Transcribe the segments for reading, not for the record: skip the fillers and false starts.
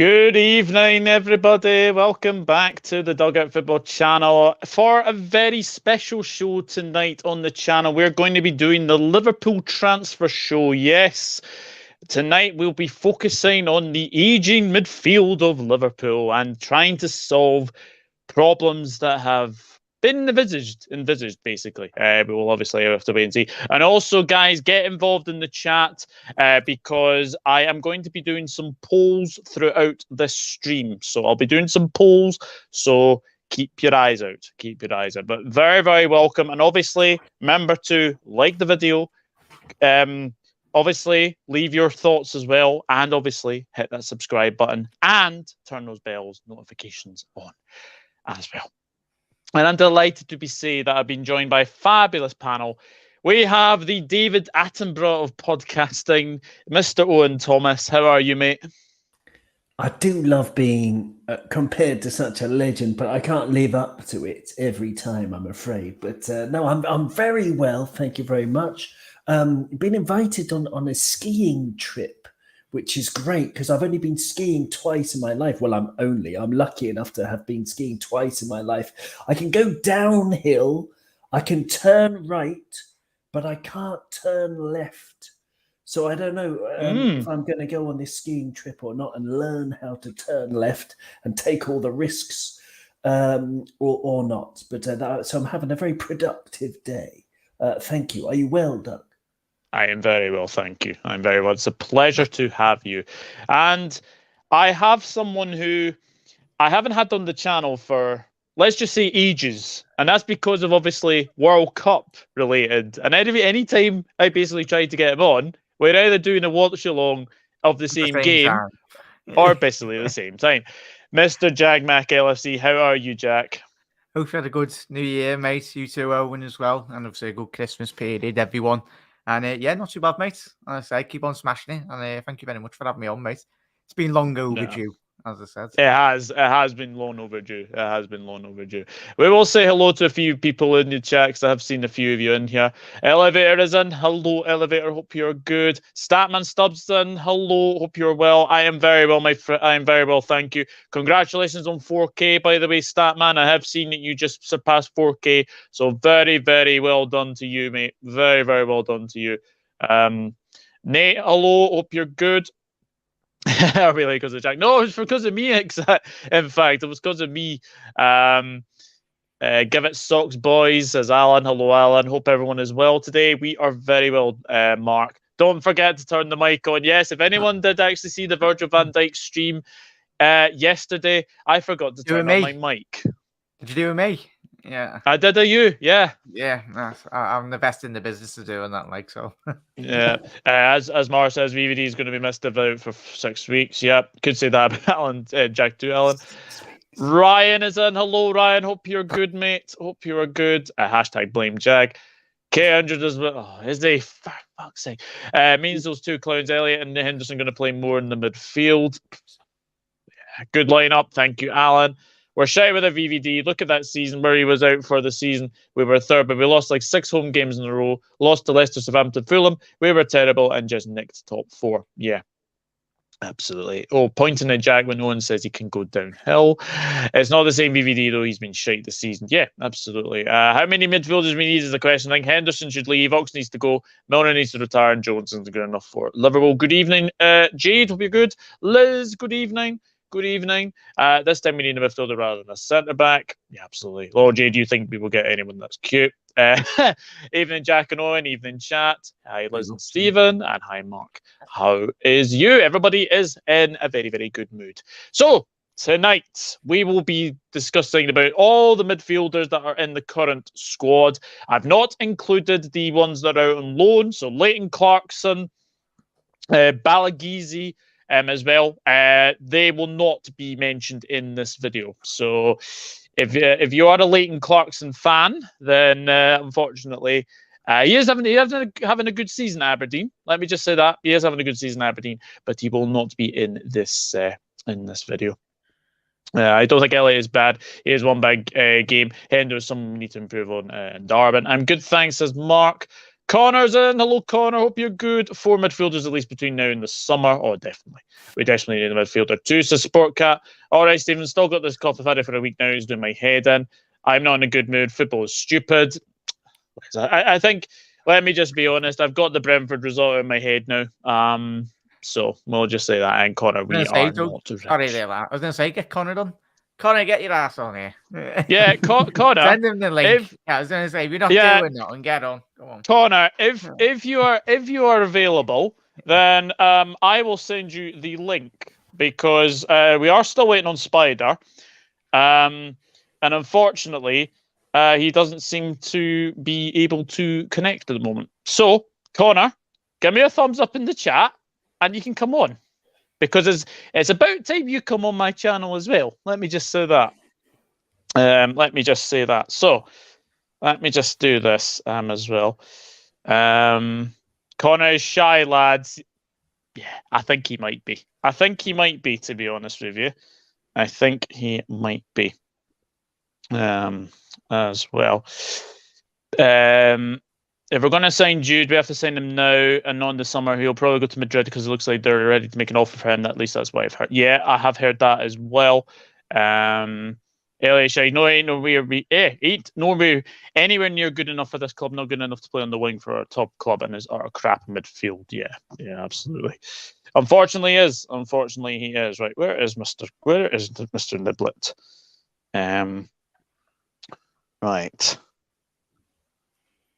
Good evening, everybody. Welcome back to the Dugout Football channel for a very special show tonight on the channel. We're going to be doing the Liverpool Transfer Show. Yes, tonight we'll be focusing on the aging midfield of Liverpool and trying to solve problems that have been envisaged basically. We will obviously have to wait and see. And also, guys, get involved in the chat because I am going to be doing some polls throughout this stream. So I'll be doing some polls. So keep your eyes out. Keep your eyes out. But very, very welcome. And obviously, remember to like the video. Obviously, leave your thoughts as well. And obviously, hit that subscribe button and turn those bells notifications on as well. And I'm delighted to say that I've been joined by a fabulous panel. We have the David Attenborough of podcasting, Mr. Owen Thomas. How are you, mate? I do love being compared to such a legend, but I can't live up to it every time, I'm afraid. But no, I'm very well, thank you very much. Been invited on a skiing trip, which is great because I've only been skiing twice in my life. Well, I'm lucky enough to have been skiing twice in my life. I can go downhill, I can turn right, but I can't turn left. So I don't know if I'm going to go on this skiing trip or not and learn how to turn left and take all the risks or not. But so I'm having a very productive day. Thank you. Are you well, Doug? I am very well, thank you. I'm very well. It's a pleasure to have you. And I have someone who I haven't had on the channel for, let's just say, ages. And that's because of, obviously, World Cup related. And any time I basically tried to get him on, we're either doing a watch-along of the same game or basically the same time. Mr. Jag Mac LFC, how are you, Jack? Hope you had a good New Year, mate. You too, Owen, as well. And obviously a good Christmas period, everyone. And yeah, not too bad, mate. As I say, keep on smashing it. And thank you very much for having me on, mate. It's been long overdue, as I said. It has been long overdue. It has been long overdue. We will say hello to a few people in the chat because I have seen a few of you in here. Elevator is in. Hello, Elevator. Hope you're good. Statman Stubbs in. Hello. Hope you're well. I am very well, my friend. I am very well. Thank you. Congratulations on 4K, by the way, Statman. I have seen that you just surpassed 4K. So very, very well done to you, mate. Very, very well done to you. Nate, hello. Hope you're good. Really, because of Jack? No, it was because of me. In fact, it was because of me. Give it socks, boys. Says Alan. Hello, Alan. Hope everyone is well today. We are very well, Mark. Don't forget to turn the mic on. Yes, if anyone did actually see the Virgil van Dijk stream yesterday, I forgot to turn on my mic. Did you do it with me? Yeah, I did. You? Yeah. Yeah, I'm the best in the business to doing that, like so. Yeah, as Mar says, VVD is going to be missed about for 6 weeks. Yep, could say that about Alan, Jack too, Alan. Ryan is in. Hello, Ryan. Hope you're good, mate. Hope you are good. Hashtag blame Jack. K100 is. Oh, is they? For fuck's sake. Means those two clowns, Elliot and Henderson, going to play more in the midfield. Yeah, good lineup. Thank you, Alan. We're shy with a VVD. Look at that season where he was out for the season. We were third, but we lost like 6 home games in a row. Lost to Leicester, Southampton, Fulham. We were terrible and just nicked top 4. Yeah, absolutely. Oh, pointing at Jack when no one says he can go downhill. It's not the same VVD, though. He's been shite this season. Yeah, absolutely. How many midfielders we need is the question. I think Henderson should leave. Ox needs to go. Milner needs to retire. And Johnson's good enough for Liverpool. Good evening, Jade. Hope you're good. Liz, good evening. Good evening. This time we need a midfielder rather than a centre-back. Yeah, absolutely. Lord J, do you think we will get anyone that's cute? Evening, Jack and Owen. Evening, chat. Hi, Liz and Stephen. And hi, Mark. How is you? Everybody is in a very, very good mood. So, tonight, we will be discussing about all the midfielders that are in the current squad. I've not included the ones that are out on loan. So, Leighton Clarkson, Balagizi, as well. They will not be mentioned in this video. So if you are a Leighton Clarkson fan, then unfortunately, he is having a good season at Aberdeen. Let me just say that. He is having a good season at Aberdeen, but he will not be in this video. I don't think Elliot is bad. He has one big game. Henderson, some need to improve on. And Darwin. I'm good, thanks, says Mark. Connor's in. Hello, Connor. Hope you're good. 4 midfielders at least between now and the summer. Oh, definitely. We definitely need a midfielder too. So Sport Cat. All right, Stephen. Still got this cough. I've had it for a week now. He's doing my head in. I'm not in a good mood. Football is stupid. I think, let me just be honest. I've got the Brentford result in my head now. So we'll just say that. And Connor, we are not too rich. I was going to say, get Connor done. Connor, get your ass on here. Yeah, Connor. Send him the link. I was going to say, we're not doing that, and get on. Come on, Connor. If you are available, then I will send you the link because we are still waiting on Spider, and unfortunately, he doesn't seem to be able to connect at the moment. So, Connor, give me a thumbs up in the chat, and you can come on. Because it's about time you come on my channel as well. Let me just say that. So, let me just do this as well. Connor is shy, lads. Yeah, I think he might be. To be honest with you. I think he might be. As well. If we're going to sign Jude, we have to sign him now and not in the summer. He'll probably go to Madrid because it looks like they're ready to make an offer for him. At least that's what I've heard. Yeah, I have heard that as well. LHI, ain't nowhere anywhere near good enough for this club. Not good enough to play on the wing for our top club and is our crap midfield. Yeah, absolutely. Unfortunately, he is. Right, where is Mr. Niblet?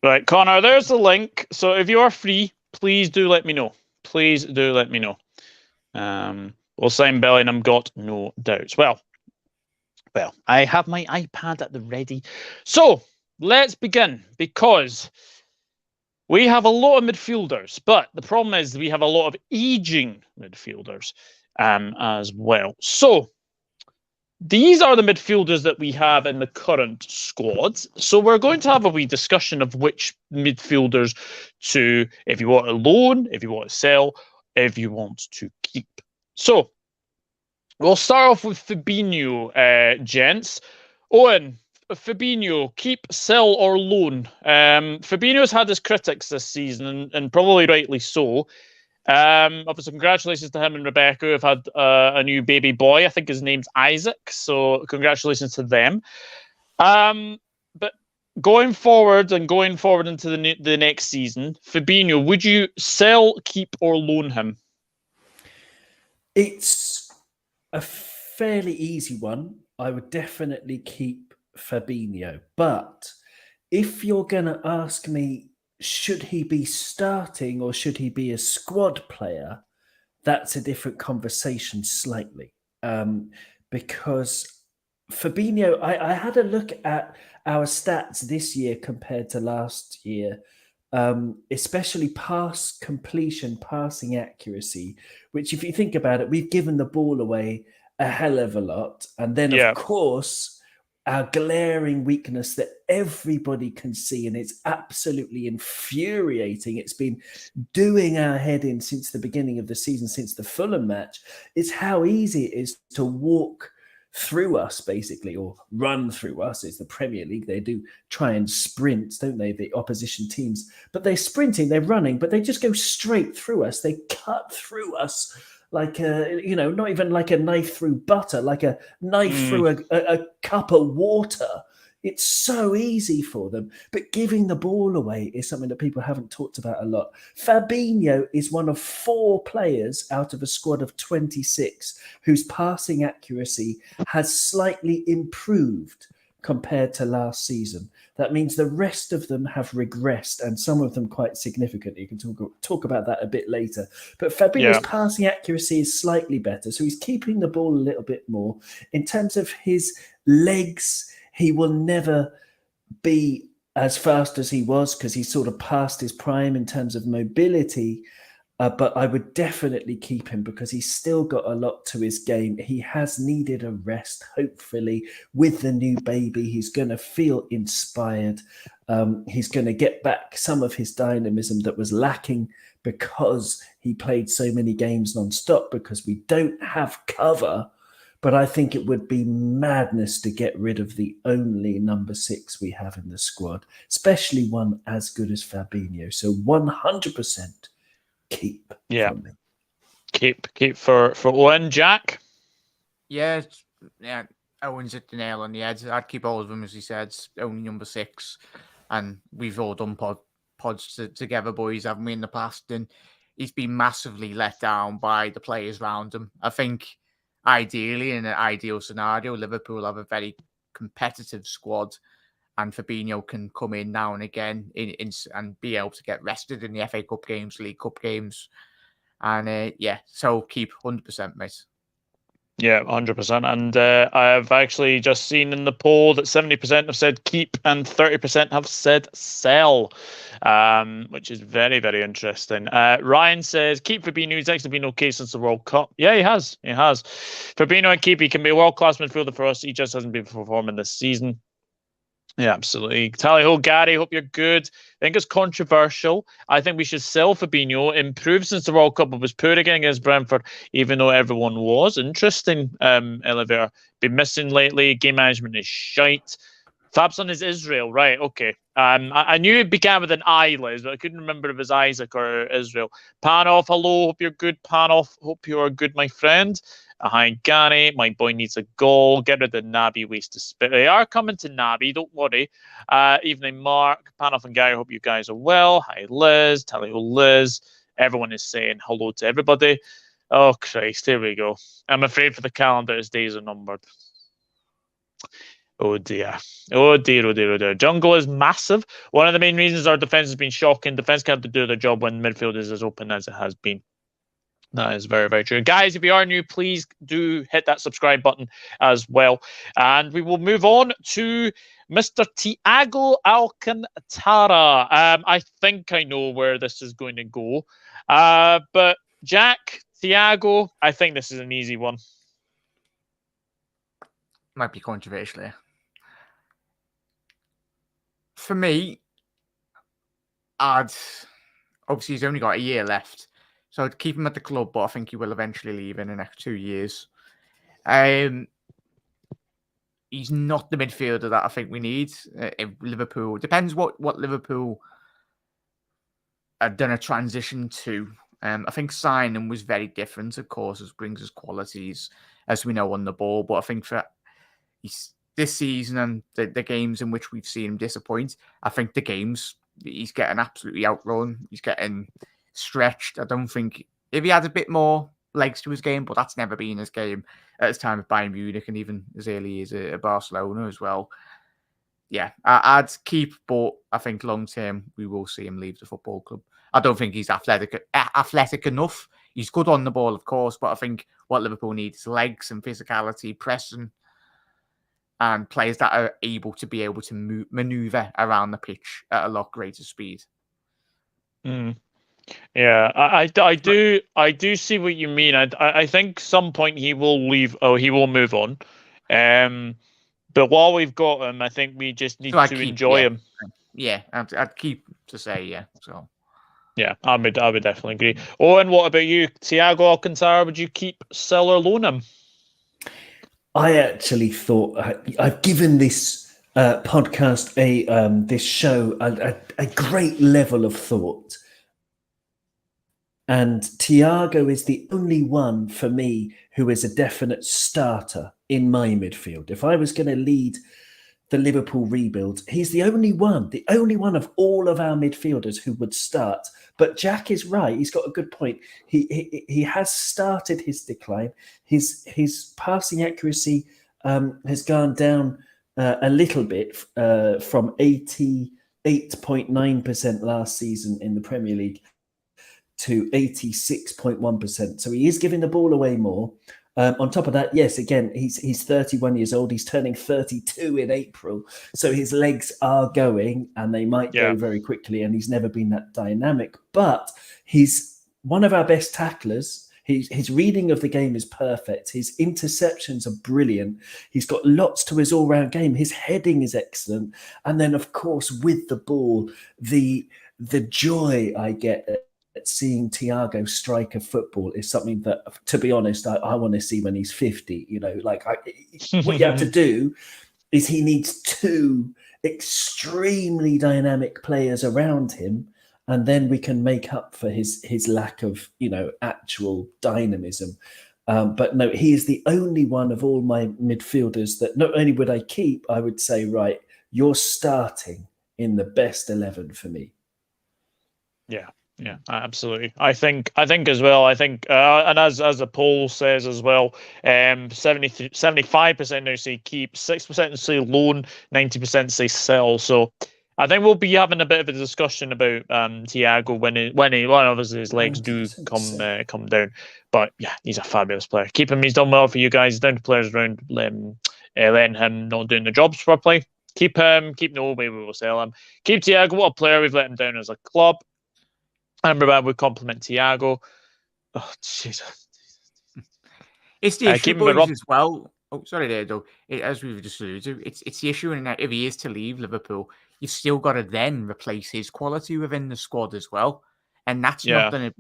Right, Connor, there's the link. So if you are free, please do let me know. We'll sign Bellingham, got no doubts. Well, I have my iPad at the ready. So let's begin because we have a lot of midfielders, but the problem is we have a lot of aging midfielders as well. So these are the midfielders that we have in the current squad. So we're going to have a wee discussion of which midfielders to, if you want to loan, if you want to sell, if you want to keep. So we'll start off with Fabinho, gents. Owen, Fabinho, keep, sell, or loan? Fabinho's had his critics this season, and probably rightly so. Obviously, congratulations to him and Rebecca, who have had a new baby boy. I think his name's Isaac. So congratulations to them. But going forward into the next season, Fabinho, would you sell, keep, or loan him? It's a fairly easy one. I would definitely keep Fabinho. But if you're going to ask me, should he be starting or should he be a squad player? That's a different conversation slightly. Because Fabinho, I had a look at our stats this year compared to last year, especially pass completion, passing accuracy, which if you think about it, we've given the ball away a hell of a lot. And then, of course, our glaring weakness that everybody can see, and it's absolutely infuriating. It's been doing our head in since the beginning of the season, since the Fulham match. It's how easy it is to walk through us, basically, or run through us. It's the Premier League. They do try and sprint, don't they, the opposition teams? But they're sprinting, they're running, but they just go straight through us. They cut through us like not even like a knife through butter, like a knife through a cup of water. It's so easy for them. But giving the ball away is something that people haven't talked about a lot. Fabinho is one of 4 players out of a squad of 26 whose passing accuracy has slightly improved compared to last season. That means the rest of them have regressed, and some of them quite significantly. You can talk about that a bit later. But Fabinho's passing accuracy is slightly better, so he's keeping the ball a little bit more. In terms of his legs, he will never be as fast as he was because he's sort of past his prime in terms of mobility. But I would definitely keep him because he's still got a lot to his game. He has needed a rest. Hopefully, with the new baby, he's going to feel inspired. He's going to get back some of his dynamism that was lacking because he played so many games non-stop, because we don't have cover but I think it would be madness to get rid of the only number 6 we have in the squad, especially one as good as Fabinho. So 100% keep from me. Keep for Owen. Jack? Yeah, Owen's hit the nail on the head. I'd keep all of them, as he said, only number 6. And we've all done pods together, boys, haven't we, in the past? And he's been massively let down by the players around him. I think, ideally, in an ideal scenario, Liverpool have a very competitive squad, and Fabinho can come in now and again and be able to get rested in the FA Cup games, League Cup games. And so keep 100%, mate. Yeah, 100%. And I've actually just seen in the poll that 70% have said keep and 30% have said sell, which is very, very interesting. Ryan says keep Fabinho. He's actually been okay since the World Cup. Yeah, he has. Fabinho and keep. He can be a world-class midfielder for us. He just hasn't been performing this season. Yeah, absolutely. Tally ho, Gary. Hope you're good. I think it's controversial. I think we should sell Fabinho. Improved since the World Cup, but was poor again against Brentford, even though everyone was. Interesting, Oliver. Been missing lately. Game management is shite. Fabson is Israel. Right, okay. I knew it began with an I, Liz, but I couldn't remember if it was Isaac or Israel. Panoff, hello. Hope you're good, Panoff. Hope you are good, my friend. Hi, Gary. My boy needs a goal. Get rid of Naby. Waste of spirit. They are coming to Naby. Don't worry. Evening, Mark. Panoff and Gary. Hope you guys are well. Hi, Liz. Tally ho, Liz. Everyone is saying hello to everybody. Oh, Christ. Here we go. I'm afraid for the calendar, his days are numbered. Oh, dear. Oh, dear, oh, dear, oh, dear. Jungle is massive. One of the main reasons our defense has been shocking. Defense can't do their job when midfield is as open as it has been. That is very, very true. Guys, if you are new, please do hit that subscribe button as well. And we will move on to Mr. Thiago Alcantara. I think I know where this is going to go. But Jack, Thiago, I think this is an easy one. Might be controversial here. For me, obviously he's only got a year left. So I'd keep him at the club, but I think he will eventually leave in the next 2 years. He's not the midfielder that I think we need. Liverpool, depends what Liverpool have done a transition to. I think signing was very different, of course, as brings us qualities, as we know, on the ball. But I think for this season and the games in which we've seen him disappoint, I think the games, he's getting absolutely outrun. He's getting stretched. I don't think if he had a bit more legs to his game, but that's never been his game at his time at Bayern Munich and even as early as at Barcelona as well. Yeah, I'd keep, but I think long term we will see him leave the football club. I don't think he's athletic enough. He's good on the ball, of course, but I think what Liverpool needs is legs and physicality, pressing, and players that are able to maneuver around the pitch at a lot greater speed. Yeah, I do see what you mean. I think some point he will leave. Oh, he will move on. But while we've got him, I think we just need to enjoy him. Yeah, I'd keep to say yeah. So yeah, I would definitely agree. Owen, what about you? Thiago Alcantara, would you keep, sell, or loan him? I actually thought I've given this podcast this show a great level of thought. And Thiago is the only one for me who is a definite starter in my midfield. If I was going to lead the Liverpool rebuild, he's the only one of all of our midfielders who would start. But Jack is right. He's got a good point. He has started his decline. His passing accuracy has gone down a little bit from 88.9% last season in the Premier League to 86.1%. So he is giving the ball away more. On top of that, yes, again, he's 31 years old. He's turning 32 in April. So his legs are going and they might go very quickly. And he's never been that dynamic. But he's one of our best tacklers. His reading of the game is perfect. His interceptions are brilliant. He's got lots to his all-round game. His heading is excellent. And then, of course, with the ball, the joy I get seeing Thiago strike a football is something that, to be honest, I want to see when he's 50. You know, like what you have to do is he needs two extremely dynamic players around him, and then we can make up for his lack of, you know, actual dynamism. But no, he is the only one of all my midfielders that not only would I keep, I would say, right, you're starting in the best 11 for me. Yeah, absolutely. I think as well. I think, and as the poll says as well, 75% now say keep, 6% say loan, 90% say sell. So I think we'll be having a bit of a discussion about Thiago when obviously his legs do come down. But yeah, he's a fabulous player. Keep him. He's done well for you guys. He's down to players around letting him not doing the jobs properly. Keep him. Keep no way we will sell him. Keep Thiago. What a player. We've let him down as a club. Amrabat would compliment Thiago. Oh, Jesus. It's the issue, boys, as well. Oh, sorry there, Doug. As we've just alluded to, it's the issue in that if he is to leave Liverpool, you've still got to then replace his quality within the squad as well. And that's not going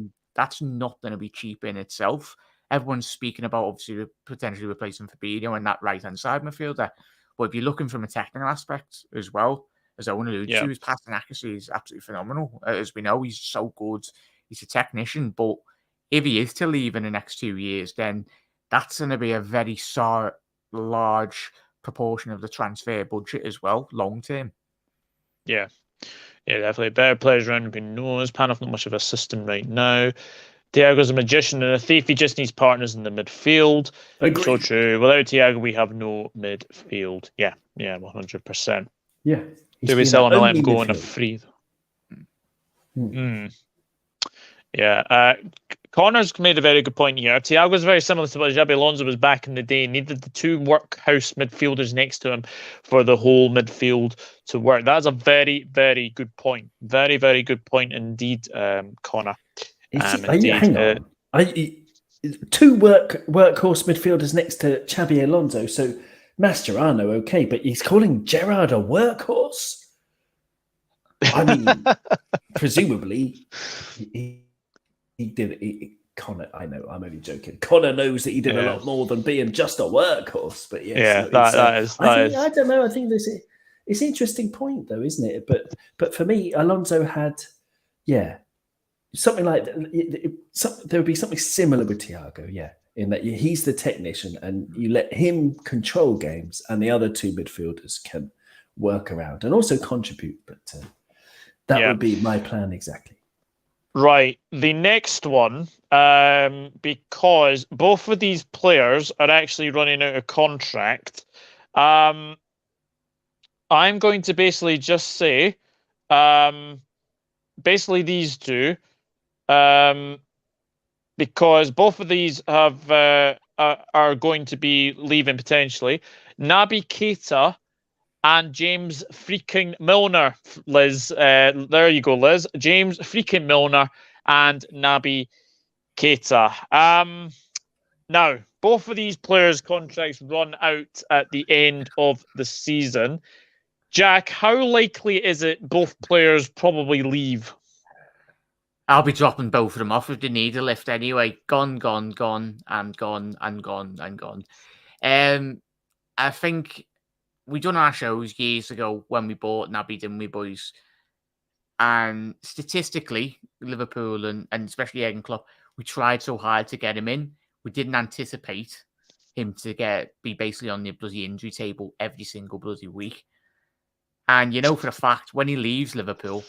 to be cheap in itself. Everyone's speaking about obviously potentially replacing Fabinho and that right-hand side midfielder. But if you're looking from a technical aspect as well, as Owen alluded to, his passing accuracy is absolutely phenomenal. As we know, he's so good. He's a technician. But if he is to leave in the next 2 years, then that's going to be a very large proportion of the transfer budget as well, long term. Yeah, definitely. Better players around him who knows. Panoff not much of a system right now. Thiago's a magician and a thief. He just needs partners in the midfield. Agreed. So true. Without Thiago, we have no midfield. Yeah, 100%. Yeah. Do we sell him and let him go on a free? Yeah. Connor's made a very good point here. Thiago's very similar to what Xabi Alonso was back in the day. He needed the two workhouse midfielders next to him for the whole midfield to work. That's a very, very good point. Very, very good point indeed, Connor. Hang on. Two workhorse midfielders next to Xabi Alonso. So Mascherano, okay, but he's calling Gerrard a workhorse? I mean, presumably, he did it. Connor, I know, I'm only joking. Connor knows that he did a lot more than being just a workhorse. But yes, I don't know. I think it's an interesting point, though, isn't it? But for me, Alonso had, something like there would be something similar with Thiago, in that he's the technician and you let him control games and the other two midfielders can work around and also contribute. But that would be my plan exactly. Right. The next one, because both of these players are actually running out of contract, I'm going to basically just say, these two, because both of these are going to be leaving potentially. Naby Keita and James freaking Milner, Liz. There you go, Liz. James freaking Milner and Naby Keita. Now, both of these players' contracts run out at the end of the season. Jack, how likely is it both players probably leave? I'll be dropping both of them off if they need a lift anyway. Gone, and gone, and gone. I think we done our shows years ago when we bought Naby, didn't we, boys? And statistically, Liverpool and especially Jurgen Klopp, we tried so hard to get him in. We didn't anticipate him to be basically on the bloody injury table every single bloody week. And you know for a fact, when he leaves Liverpool,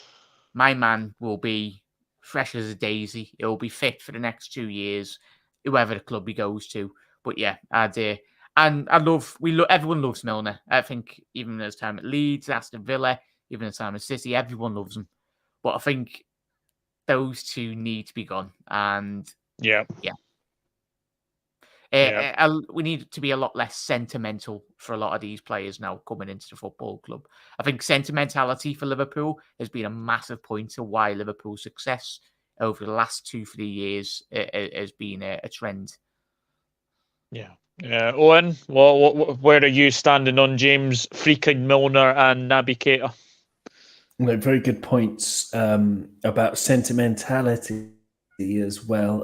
my man will be fresh as a daisy. He'll be fit for the next 2 years, whoever the club he goes to. But yeah, everyone loves Milner. I think even his time at Leeds, Aston Villa, even his time at City, everyone loves him. But I think those two need to be gone. And we need to be a lot less sentimental for a lot of these players now coming into the football club. I think sentimentality for Liverpool has been a massive point to why Liverpool's success over the last 2-3 years has been a trend. Yeah. Owen, where are you standing on James freaking Milner and Naby Keita? Very good points about sentimentality as well.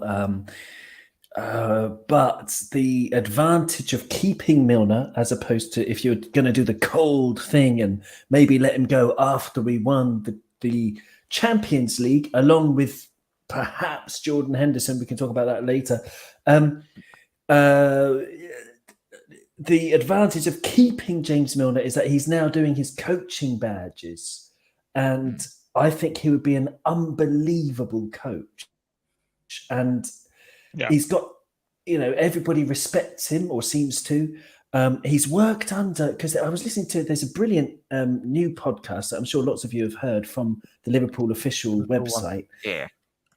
But the advantage of keeping Milner, as opposed to if you're going to do the cold thing and maybe let him go after we won the Champions League, along with perhaps Jordan Henderson, we can talk about that later. The advantage of keeping James Milner is that he's now doing his coaching badges. And I think he would be an unbelievable coach. And he's got, everybody respects him or seems to. He's worked under, because I was listening to, there's a brilliant new podcast that I'm sure lots of you have heard from the Liverpool official website. Yeah.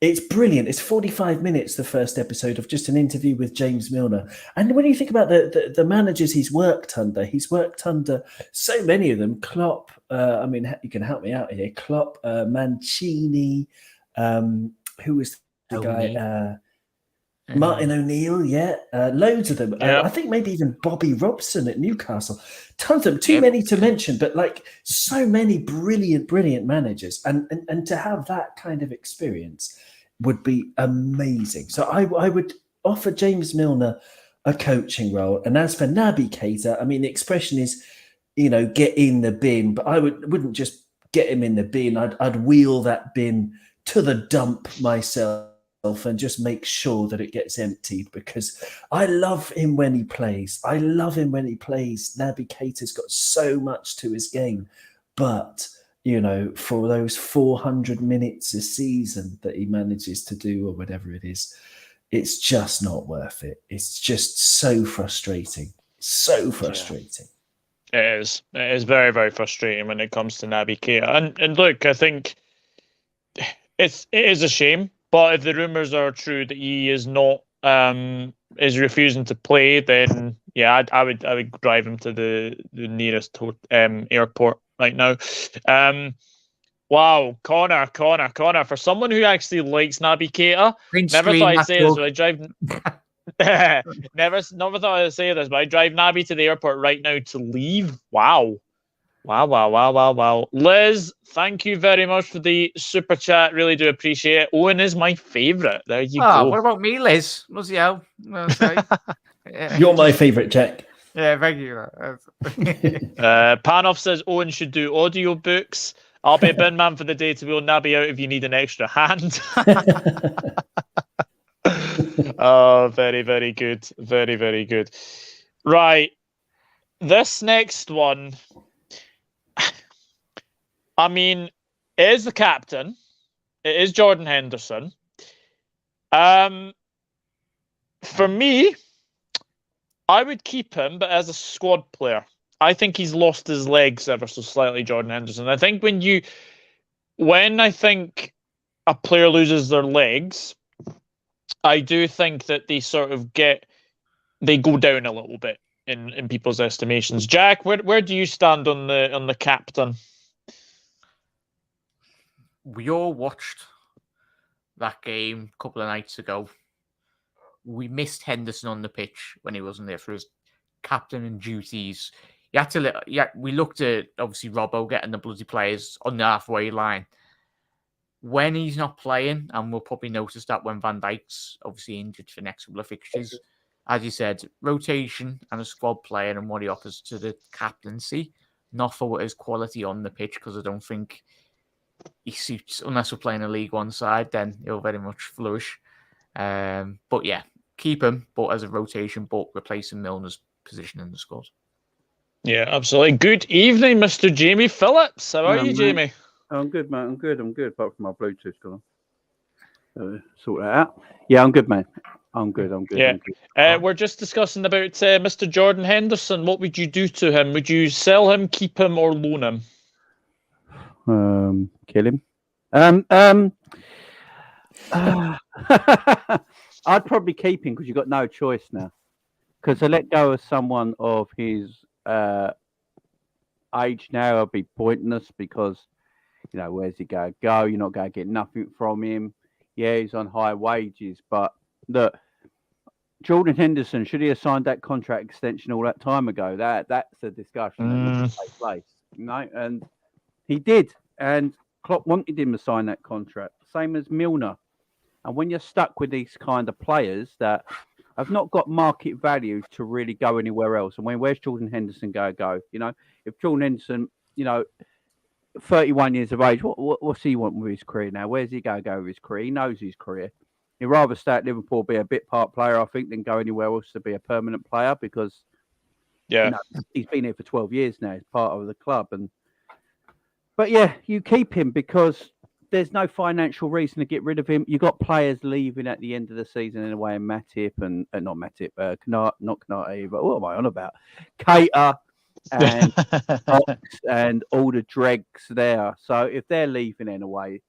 It's brilliant. It's 45 minutes, the first episode, of just an interview with James Milner. And when you think about the managers he's worked under so many of them. Klopp, you can help me out here. Klopp, Mancini, who was the guy? Martin O'Neill, loads of them. I think maybe even Bobby Robson at Newcastle. Tons of them, too many to mention, but like so many brilliant managers. And to have that kind of experience would be amazing. So I would offer James Milner a coaching role. And as for Naby Keita, the expression is, get in the bin, but I wouldn't just get him in the bin. I'd wheel that bin to the dump myself and just make sure that it gets emptied, because I love him when he plays. Naby Keita's got so much to his game, but for those 400 minutes a season that he manages to do or whatever it is, it's just not worth it. It's just so frustrating. It is very, very frustrating when it comes to Naby Keita. And look, I think it is a shame. But if the rumours are true that he is not is refusing to play, then I would drive him to the nearest airport right now. Wow, Connor, for someone who actually likes Naby Keita, never thought I'd say this, but I drive. never thought I'd say this, but I drive Naby to the airport right now to leave. Wow. Liz, thank you very much for the super chat. Really do appreciate it. Owen is my favourite. There you go. What about me, Liz? You're my favourite, Jack. Yeah, thank you. Panoff says Owen should do audiobooks. I'll be a bin man for the day to wheel Naby out if you need an extra hand. Oh, very, very good. Very, very good. Right. This next one, it is the captain. It is Jordan Henderson. For me, I would keep him, but as a squad player. I think he's lost his legs ever so slightly, Jordan Henderson. I think when I think a player loses their legs, I do think that they they go down a little bit in people's estimations. Jack, where do you stand on the captain? We all watched that game a couple of nights ago. We missed Henderson on the pitch when he wasn't there for his captain and duties. We looked at, obviously, Robbo getting the bloody players on the halfway line. When he's not playing, and we'll probably notice that when Van Dijk's obviously injured for the next couple of fixtures, as you said, rotation and a squad player and what he offers to the captaincy, not for his quality on the pitch, because I don't think he suits, unless we're playing a League One side, then he'll very much flourish. But yeah, keep him, but as a rotation, but replacing Milner's position in the squad. Yeah, absolutely. Good evening, Mr. Jamie Phillips. How are you, Jamie? I'm good, mate. I'm good. Apart from my Bluetooth gone. Sort that out. Yeah, I'm good, mate. I'm good. Yeah. We're just discussing about Mr. Jordan Henderson. What would you do to him? Would you sell him, keep him, or loan him? Kill him. I'd probably keep him because you've got no choice now. Because to let go of someone of his age now would be pointless, because where's he going to go? You're not going to get nothing from him. Yeah, he's on high wages, but look, Jordan Henderson, should he have signed that contract extension all that time ago? That's a discussion that needs to take place, and he did. And Klopp wanted him to sign that contract, same as Milner. And when you're stuck with these kind of players that have not got market value to really go anywhere else, and where's Jordan Henderson go? You know, if Jordan Henderson, 31 years of age, what's he want with his career now? Where's he go with his career? He knows his career. He'd rather stay at Liverpool, be a bit part player, I think, than go anywhere else to be a permanent player because he's been here for 12 years now. He's part of the club. But yeah, you keep him because there's no financial reason to get rid of him. You've got players leaving at the end of the season in a way, and Matip and not Matip, not Canate, but what am I on about? Cater and Ox and all the dregs there. So if they're leaving in a way,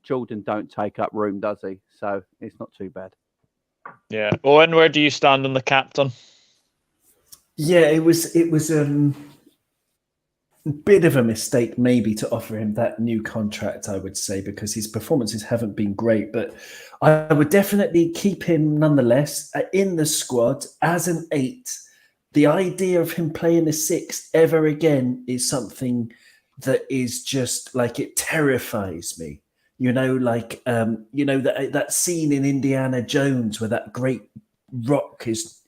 Jordan don't take up room, does he? So it's not too bad. Yeah. Owen, where do you stand on the captain? Yeah, it was a bit of a mistake maybe to offer him that new contract, I would say, because his performances haven't been great. But I would definitely keep him nonetheless in the squad as an 8. The idea of him playing a 6 ever again is something that is just like, it terrifies me. That scene in Indiana Jones where that great rock is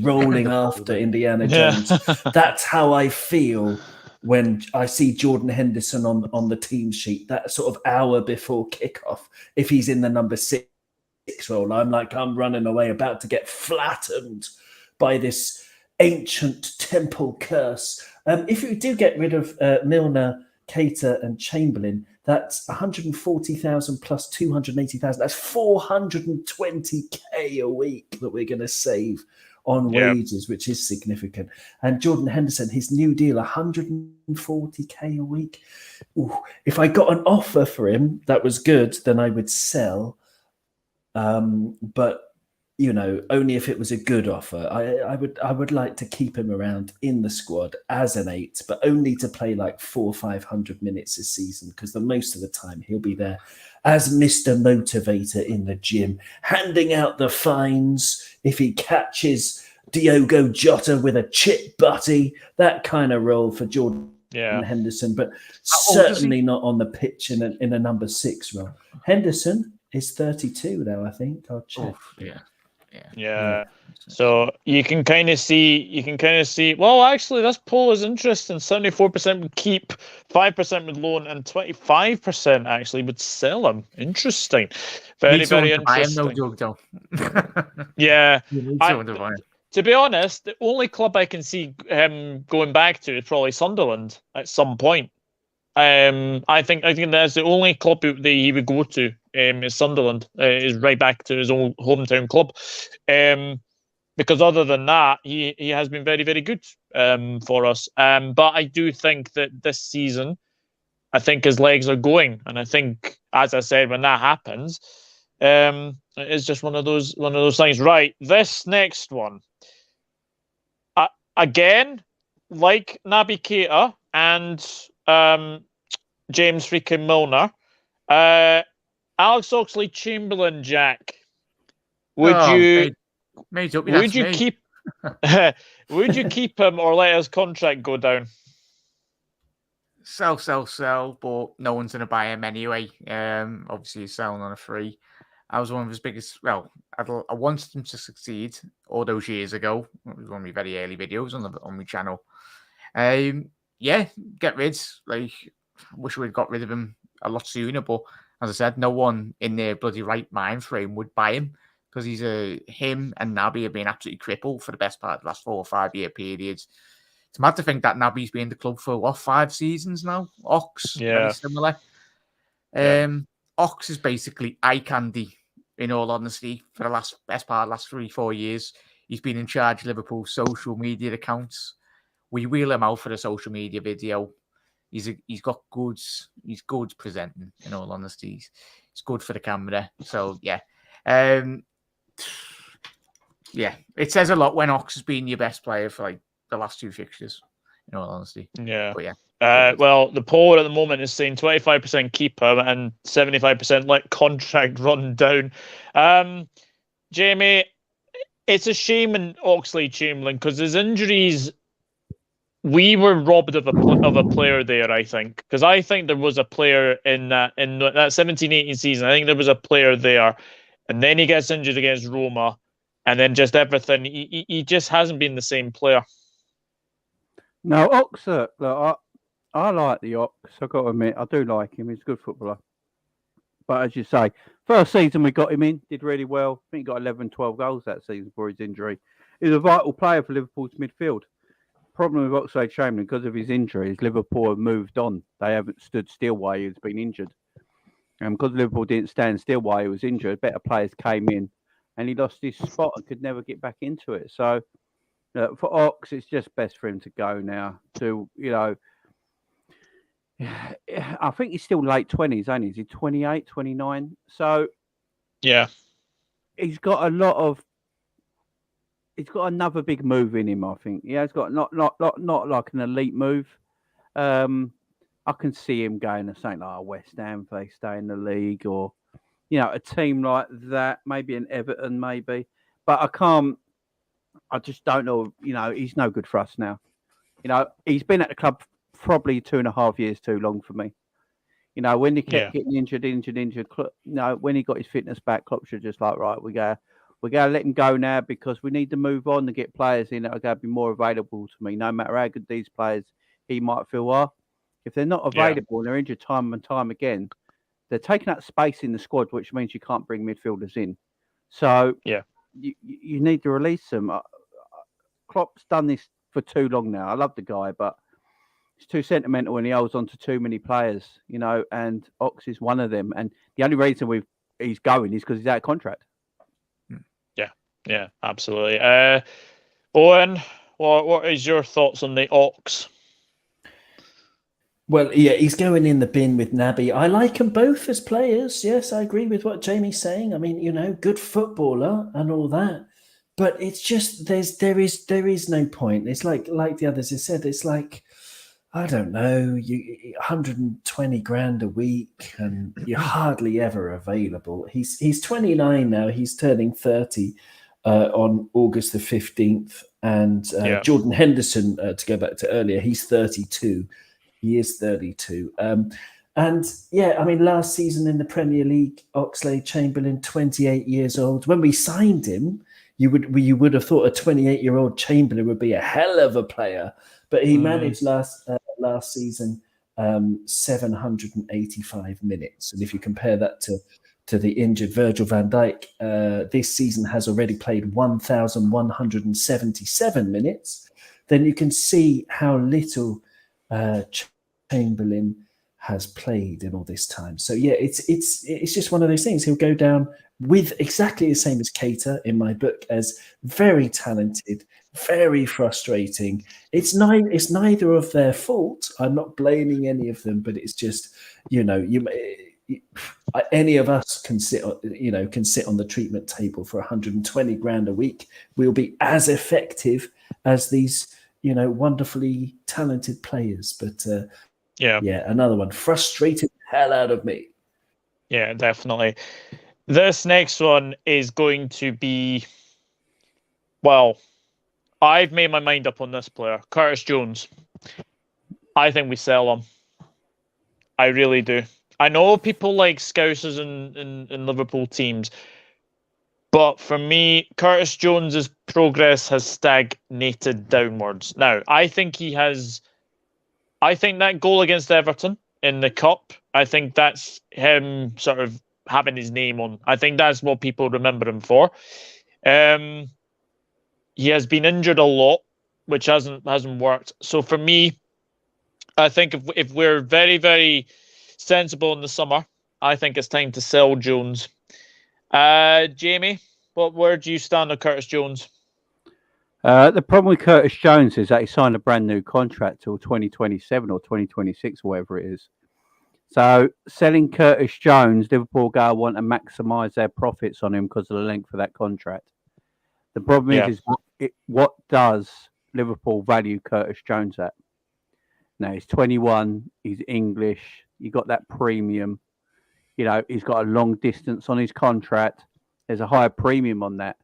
rolling after Indiana Jones. That's how I feel when I see Jordan Henderson on the team sheet, that sort of hour before kickoff. If he's in the number 6 role, I'm running away, about to get flattened by this ancient temple curse. If you do get rid of Milner, Keita and Chamberlain, that's 140,000 plus 280,000. That's 420k a week that we're going to save on wages, which is significant. And Jordan Henderson, his new deal, 140k a week. Ooh, if I got an offer for him that was good, then I would sell. But only if it was a good offer. I would like to keep him around in the squad as an 8, but only to play like 400 or 500 minutes a season, because the most of the time he'll be there as Mr. Motivator in the gym, handing out the fines if he catches Diogo Jota with a chip butty, that kind of role for Jordan Henderson, but certainly not on the pitch in a number 6 role. Henderson is 32 now, I think. I'll check. Yeah. So you can kind of see. Well, actually, this poll is interesting. 74% would keep, 5% would loan, and 25% actually would sell him. Interesting. Very interesting. Yeah. To be honest, the only club I can see him going back to is probably Sunderland at some point. I think that's the only club that he would go to. Is Sunderland, is right back to his old hometown club, because other than that, he has been very, very good for us. But I do think that this season, I think his legs are going, and I think, as I said, when that happens, it's just one of those things. Right, this next one, again, like Naby Keita and James freaking Milner. Alex Oxlade-Chamberlain, Jack. Would you keep would you keep him or let his contract go down? Sell, but no one's going to buy him anyway. Obviously, he's selling on a free. I was one of his biggest. Well, I wanted him to succeed all those years ago. It was one of my very early videos on my channel. Get rid. Wish we'd got rid of him a lot sooner, but as I said, no one in their bloody right mind frame would buy him because him and Naby have been absolutely crippled for the best part of the last 4 or 5 year periods. It's mad to think that Naby's been in the club for 5 seasons now. Ox, very similar. Ox is basically eye candy, in all honesty, for the best part of the last 3-4 years. He's been in charge of Liverpool's social media accounts. We wheel him out for the social media video. He's good presenting, in all honesty. He's good for the camera. So it says a lot when Ox has been your best player for the last 2 fixtures, in all honesty. Well, the poll at the moment is saying 25% keep him and 75% let contract run down. Jamie, it's a shame in Oxlade-Chamberlain because his injuries we were robbed of a player there, I think, because I think there was a player in that 17-18 season. I think there was a player there, and then he gets injured against Roma, and then just everything. He just hasn't been the same player. No, Oxford. Look, I like the Ox. I've got to admit, I do like him. He's a good footballer. But as you say, first season we got him in, did really well. I think he got 11, 12 goals that season before his injury. He's a vital player for Liverpool's midfield. Problem with Oxlade-Chamberlain, because of his injuries, Liverpool have moved on. They haven't stood still while he's been injured. And because Liverpool didn't stand still while he was injured, better players came in and he lost his spot and could never get back into it. So for Ox, it's just best for him to go now. I think he's still late 20s, ain't he? Is he 28, 29? So yeah, he's got another big move in him, I think. Yeah, he's got not like an elite move. I can see him going to something like West Ham if they stay in the league, or a team like that, maybe an Everton, maybe. But I just don't know. He's no good for us now. He's been at the club probably 2.5 years too long for me. When he kept getting injured. When he got his fitness back, Klopp should just like, right, we gotta let him go now because we need to move on to get players in that are going to be more available to me. No matter how good these players he might feel are, if they're not available and they're injured time and time again, they're taking up space in the squad, which means you can't bring midfielders in. So you need to release them. Klopp's done this for too long now. I love the guy, but he's too sentimental and he holds on to too many players, and Ox is one of them. And the only reason he's going is because he's out of contract. Yeah, absolutely. Owen, what is your thoughts on the Ox? Well, yeah, he's going in the bin with Naby. I like them both as players. Yes, I agree with what Jamie's saying. I mean, good footballer and all that. But it's just there is no point. It's like the others have said. It's like, I don't know, 120 grand a week, and you're hardly ever available. He's 29 now. He's turning 30 on August the 15th. And Jordan Henderson, to go back to earlier, he's 32. He is 32. Last season in the Premier League, Oxlade-Chamberlain, 28 years old. When we signed him, you would have thought a 28-year-old Chamberlain would be a hell of a player, but he managed last season 785 minutes, and if you compare that to the injured Virgil van Dijk, this season has already played 1,177 minutes. Then you can see how little Chamberlain has played in all this time. So yeah, it's just one of those things. He'll go down with exactly the same as Keita in my book, as very talented, very frustrating. It's neither of their fault. I'm not blaming any of them, but it's just, any of us can sit on the treatment table for 120 grand a week. We'll be as effective as these, wonderfully talented players. But another one frustrated the hell out of me. Yeah, definitely. This next one is going to be, well, I've made my mind up on this player, Curtis Jones. I think we sell him. I really do. I know people like Scousers in Liverpool teams, but for me, Curtis Jones's progress has stagnated downwards. Now, I think that goal against Everton in the Cup, I think that's him sort of having his name on. I think that's what people remember him for. He has been injured a lot, which hasn't worked. So for me, I think if we're very, very sensible in the summer, I think it's time to sell Jones. Jamie, where do you stand on Curtis Jones? The problem with Curtis Jones is that he signed a brand new contract till 2027 or 2026, or whatever it is. So selling Curtis Jones, Liverpool want to maximise their profits on him because of the length of that contract. The problem is what does Liverpool value Curtis Jones at? Now, he's 21, he's English, you got that premium, he's got a long distance on his contract. There's a higher premium on that.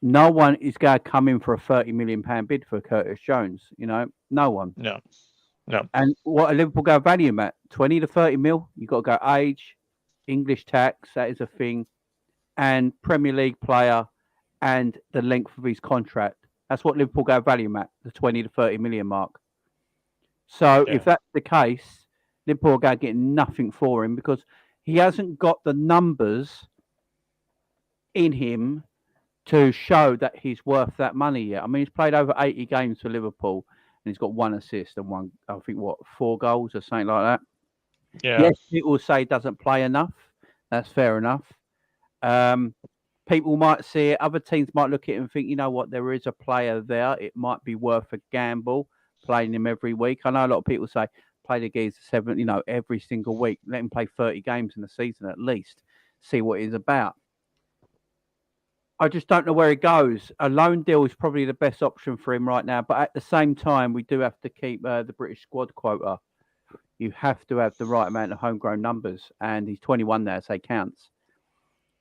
no one is going to come in for a £30 million bid for Curtis Jones. No one. No. And what are Liverpool go value him at? 20 to 30 mil. You've got to go age, English tax, that is a thing, and Premier League player, and the length of his contract. That's what Liverpool go value him at, the 20 to 30 million mark. So if that's the case, Liverpool are going to get nothing for him because he hasn't got the numbers in him to show that he's worth that money yet. I mean, he's played over 80 games for Liverpool and he's got 1 assist and 4 goals or something like that. Yeah. Yes, people say he doesn't play enough. That's fair enough. People might see it. Other teams might look at it and think, you know what, there is a player there. It might be worth a gamble playing him every week. I know a lot of people say, play the geezer every single week. Let him play 30 games in the season at least. See what he's about. I just don't know where he goes. A loan deal is probably the best option for him right now. But at the same time, we do have to keep the British squad quota. You have to have the right amount of homegrown numbers. And he's 21 now, so he counts.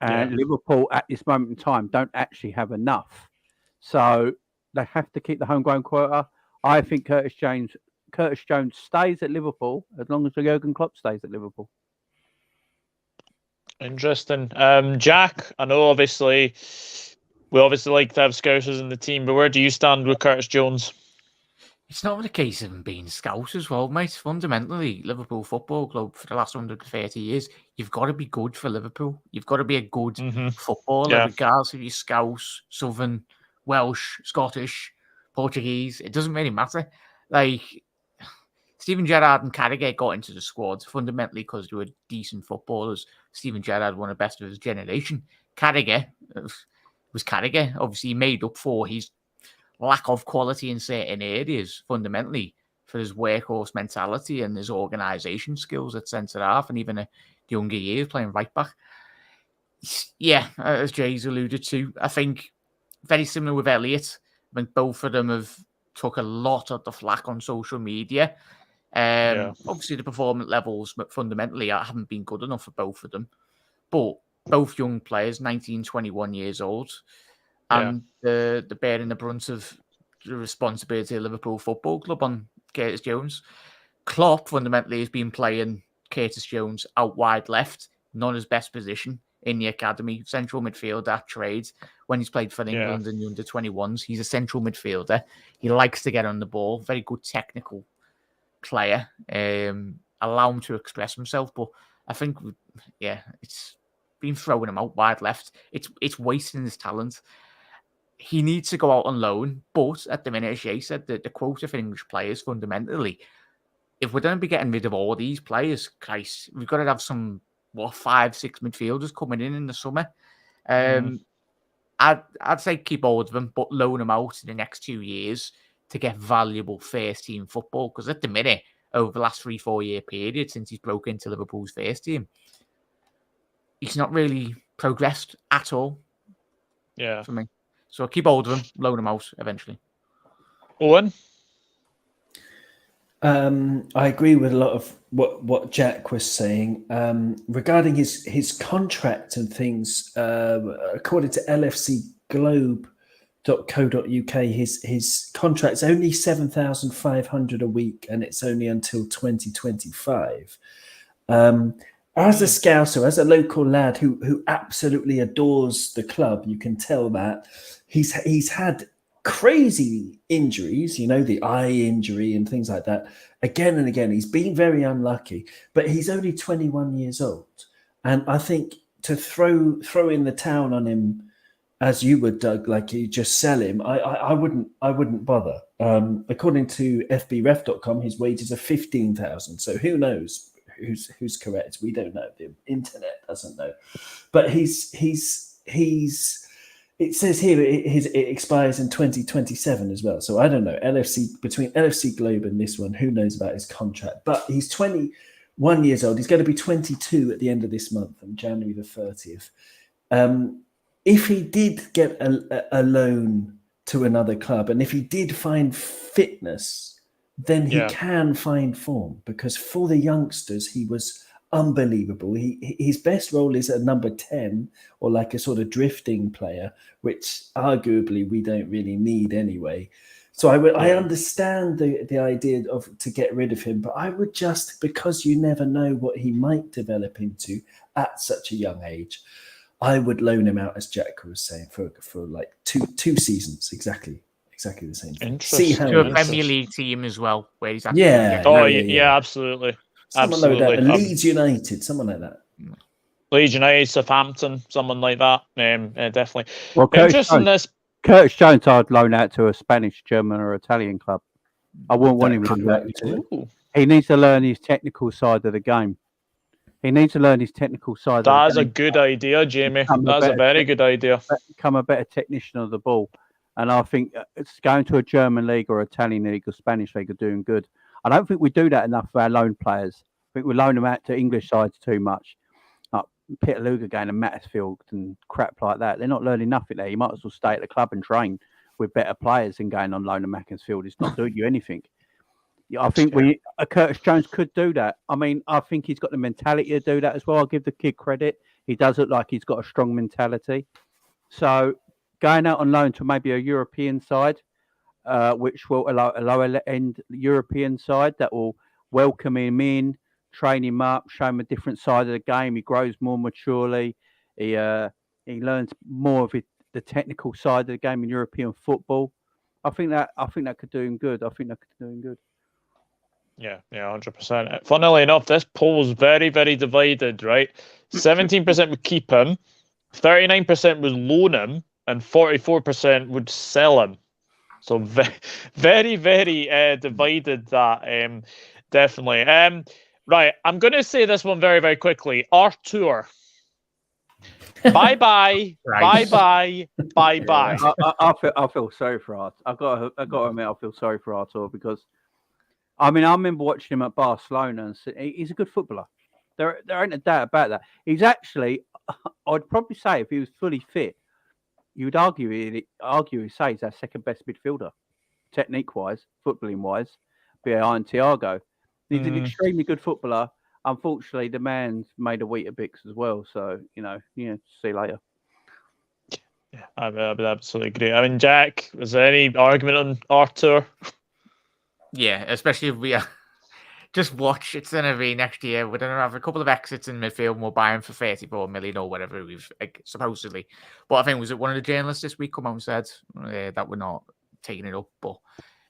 And Liverpool, at this moment in time, don't actually have enough. So they have to keep the homegrown quota. I think Curtis Jones stays at Liverpool as long as Jurgen Klopp stays at Liverpool. Interesting. Jack, I know we obviously like to have Scousers in the team, but where do you stand with Curtis Jones? It's not a case of him being Scouse as well, mate. Fundamentally, Liverpool Football Club for the last 130 years, you've got to be good for Liverpool. You've got to be a good footballer, regardless if you're Scouse, Southern, Welsh, Scottish, Portuguese. It doesn't really matter. Like, Steven Gerrard and Carragher got into the squad fundamentally because they were decent footballers. Steven Gerrard, one of the best of his generation. Carragher was Carragher. Obviously, he made up for his lack of quality in certain areas, fundamentally, for his workhorse mentality and his organisation skills at centre-half and even at younger years playing right-back. Yeah, as Jay's alluded to, I think very similar with Elliott. I think both of them have took a lot of the flack on social media. Obviously, the performance levels, but fundamentally, haven't been good enough for both of them. But both young players, 19, 21 years old, and the bearing the brunt of the responsibility of Liverpool Football Club on Curtis Jones. Klopp fundamentally has been playing Curtis Jones out wide left, not his best position in the academy, central midfielder trade. When he's played for England in the under-21s, he's a central midfielder. He likes to get on the ball, very good technical player. Allow him to express himself, but I think, it's been throwing him out wide left. It's wasting his talent. He needs to go out on loan, but at the minute, as Jay said, the quota for English players fundamentally, if we're going to be getting rid of all these players, Christ, we've got to have some 5-6 midfielders coming in the summer. I'd say keep all of them, but loan them out in the next 2 years to get valuable first team football. Because at the minute, over the last 3-4 year period since he's broke into Liverpool's first team, he's not really progressed at all. Yeah, for me. So keep hold of them, loan them out eventually. Owen? I agree with a lot of what Jack was saying regarding his contract and things. According to lfcglobe.co.uk, his contract's only $7,500 a week, and it's only until 2025. As a Scouser, as a local lad who absolutely adores the club, you can tell that he's had crazy injuries, the eye injury and things like that, again and again. He's been very unlucky, but he's only 21 years old. And I think to throw in the towel on him, as you would, Doug, like you just sell him, I wouldn't bother. According to fbref.com, his wages are $15,000. So who knows who's correct? We don't know. The internet doesn't know. But it says here it expires in 2027 as well. So I don't know. Between LFC Globe and this one, who knows about his contract? But he's 21 years old. He's going to be 22 at the end of this month, on January the 30th. If he did get a loan to another club, and if he did find fitness, then he can find form, because for the youngsters, he was unbelievable. His best role is a number 10 or like a sort of drifting player, which arguably we don't really need anyway. So I understand the idea of to get rid of him, but I would just, because you never know what he might develop into at such a young age, I would loan him out, as Jack was saying, for like two seasons, exactly the same thing. See how to a Premier League team as well, where he's actually absolutely. Someone like that, Leeds United, someone like that. Leeds United, Southampton, someone like that. Definitely. Well, Curtis Jones, I'd loan out to a Spanish, German, or Italian club. I wouldn't want him to do that. He needs to learn his technical side of the game. That's a good idea, Jamie. That's a very good idea. Become a better technician of the ball. And I think it's going to a German league or Italian league or Spanish league are doing good. I don't think we do that enough for our loan players. I think we loan them out to English sides too much. Like Peter Luger going to MIDFIELD and crap like that. They're not learning nothing there. You might as well stay at the club and train with better players than going on loan to Macclesfield. It's not doing you anything. I think Curtis Jones could do that. I mean, I think he's got the mentality to do that as well. I'll give the kid credit. He does look like he's got a strong mentality. So going out on loan to maybe a European side, which will allow a lower end European side that will welcome him in, train him up, show him a different side of the game. He grows more maturely. He learns more of the technical side of the game in European football. I think that could do him good. Yeah, 100%. Funnily enough, this poll's very, very divided, right? 17% would keep him, 39% would loan him, and 44% would sell him. So very, very divided that, definitely. Right, I'm going to say this one very, very quickly. Artur. Bye-bye. Right. Bye-bye. Bye-bye. I feel sorry for Artur. I've got to admit, I feel sorry for Artur because I remember watching him at Barcelona, and he's a good footballer. There ain't a doubt about that. He's actually, I'd probably say, if he was fully fit, you would say he's our second best midfielder, technique-wise, footballing-wise, behind Thiago. He's an extremely good footballer. Unfortunately, the man's made a Weetabix as well. So, see you later. Yeah, I would absolutely agree. I mean, Jack, was there any argument on Artur? Yeah, especially if we just watch. It's going to be next year. We're going to have a couple of exits in midfield and we'll buy him for 34 million or whatever we've supposedly. But I think, was it one of the journalists this week come out and said that we're not taking it up? But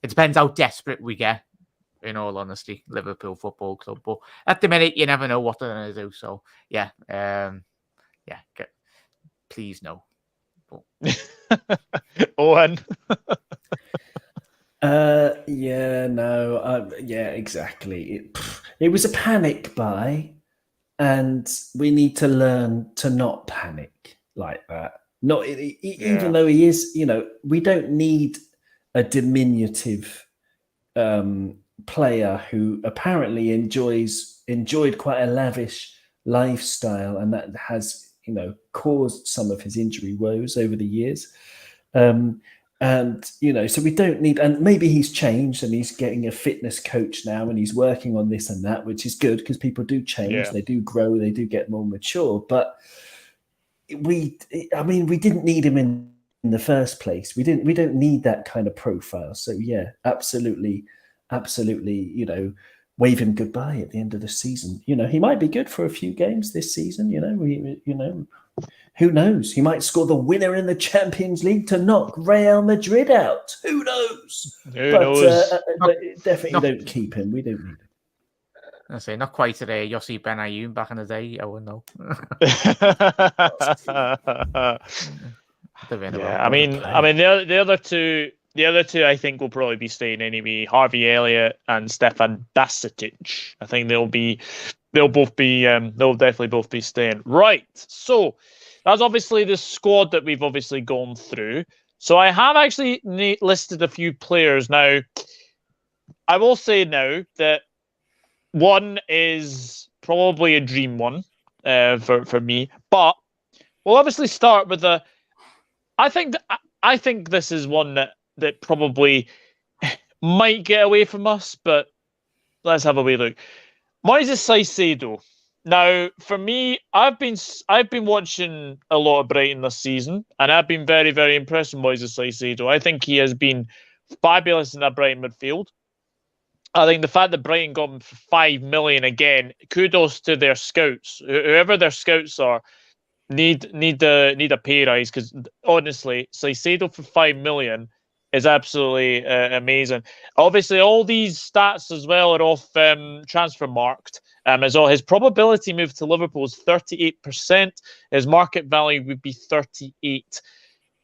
it depends how desperate we get, in all honesty, Liverpool Football Club. But at the minute, you never know what they're going to do. So, please no. But... Owen. Exactly. It was a panic buy, and we need to learn to not panic like that. Even though he is, we don't need a diminutive player who apparently enjoyed quite a lavish lifestyle, and that has caused some of his injury woes over the years. And, so we don't need, and maybe he's changed and he's getting a fitness coach now and he's working on this and that, which is good because people do change, they do grow, they do get more mature. But we didn't need him in the first place. We don't need that kind of profile. So yeah, absolutely, wave him goodbye at the end of the season. He might be good for a few games this season, who knows? He might score the winner in the Champions League to knock Real Madrid out. Who knows? But definitely don't keep him. We don't need him. I say not quite today. Yossi Benayoun back in the day. I wouldn't know. I mean, the other two. The other two, I think, will probably be staying anyway. Harvey Elliott and Stefan Basic. I think they'll definitely both be staying. Right. So that's obviously the squad that we've obviously gone through. So I have actually listed a few players. Now, I will say now that one is probably a dream one for me. But we'll obviously start with I think this is one that probably might get away from us, but let's have a wee look. Moises Caicedo. Now, for me, I've been watching a lot of Brighton this season, and I've been very, very impressed with Moises Caicedo. I think he has been fabulous in that Brighton midfield. I think the fact that Brighton got him for 5 million again, kudos to their scouts. Whoever their scouts are, need a pay rise, because honestly, Caicedo for 5 million is absolutely amazing. Obviously, all these stats as well are off transfer marked. As all, his probability move to Liverpool is 38%. His market value would be 38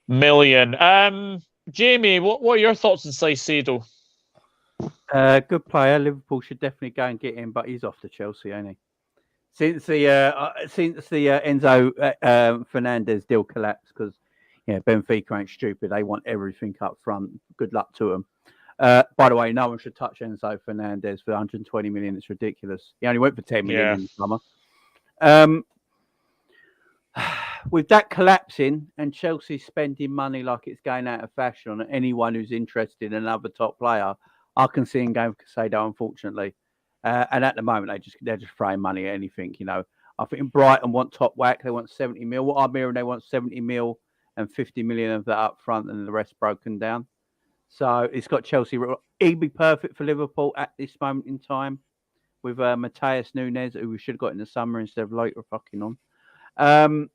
million. Jamie, what are your thoughts on Caicedo? Good player. Liverpool should definitely go and get him, but he's off to Chelsea, ain't he? Since the Enzo Fernandez deal collapsed, because Benfica ain't stupid. They want everything up front. Good luck to them. By the way, no one should touch Enzo Fernandez for 120 million. It's ridiculous. He only went for 10 million in the summer. With that collapsing and Chelsea spending money like it's going out of fashion on anyone who's interested in another top player, I can see him going for Caicedo, unfortunately. And at the moment, they're just throwing money at anything. I think Brighton want top whack. They want 70 mil. What I'm hearing, they want 70 mil and 50 million of that up front, and the rest broken down. So it's got Chelsea. He'd be perfect for Liverpool at this moment in time, with Mateus Nunes, who we should have got in the summer instead of later fucking on.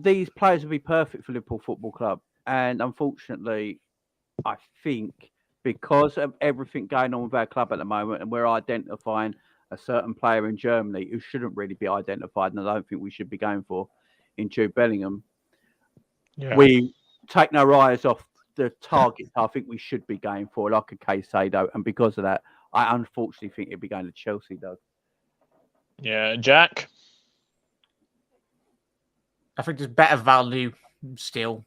These players would be perfect for Liverpool Football Club. And unfortunately, I think because of everything going on with our club at the moment, and we're identifying a certain player in Germany who shouldn't really be identified, and I don't think we should be going for, in Jude Bellingham, we take no eyes off the target I think we should be going for, like a Caicedo. And because of that, I unfortunately think it'd be going to Chelsea, though. Yeah, Jack? I think there's better value still.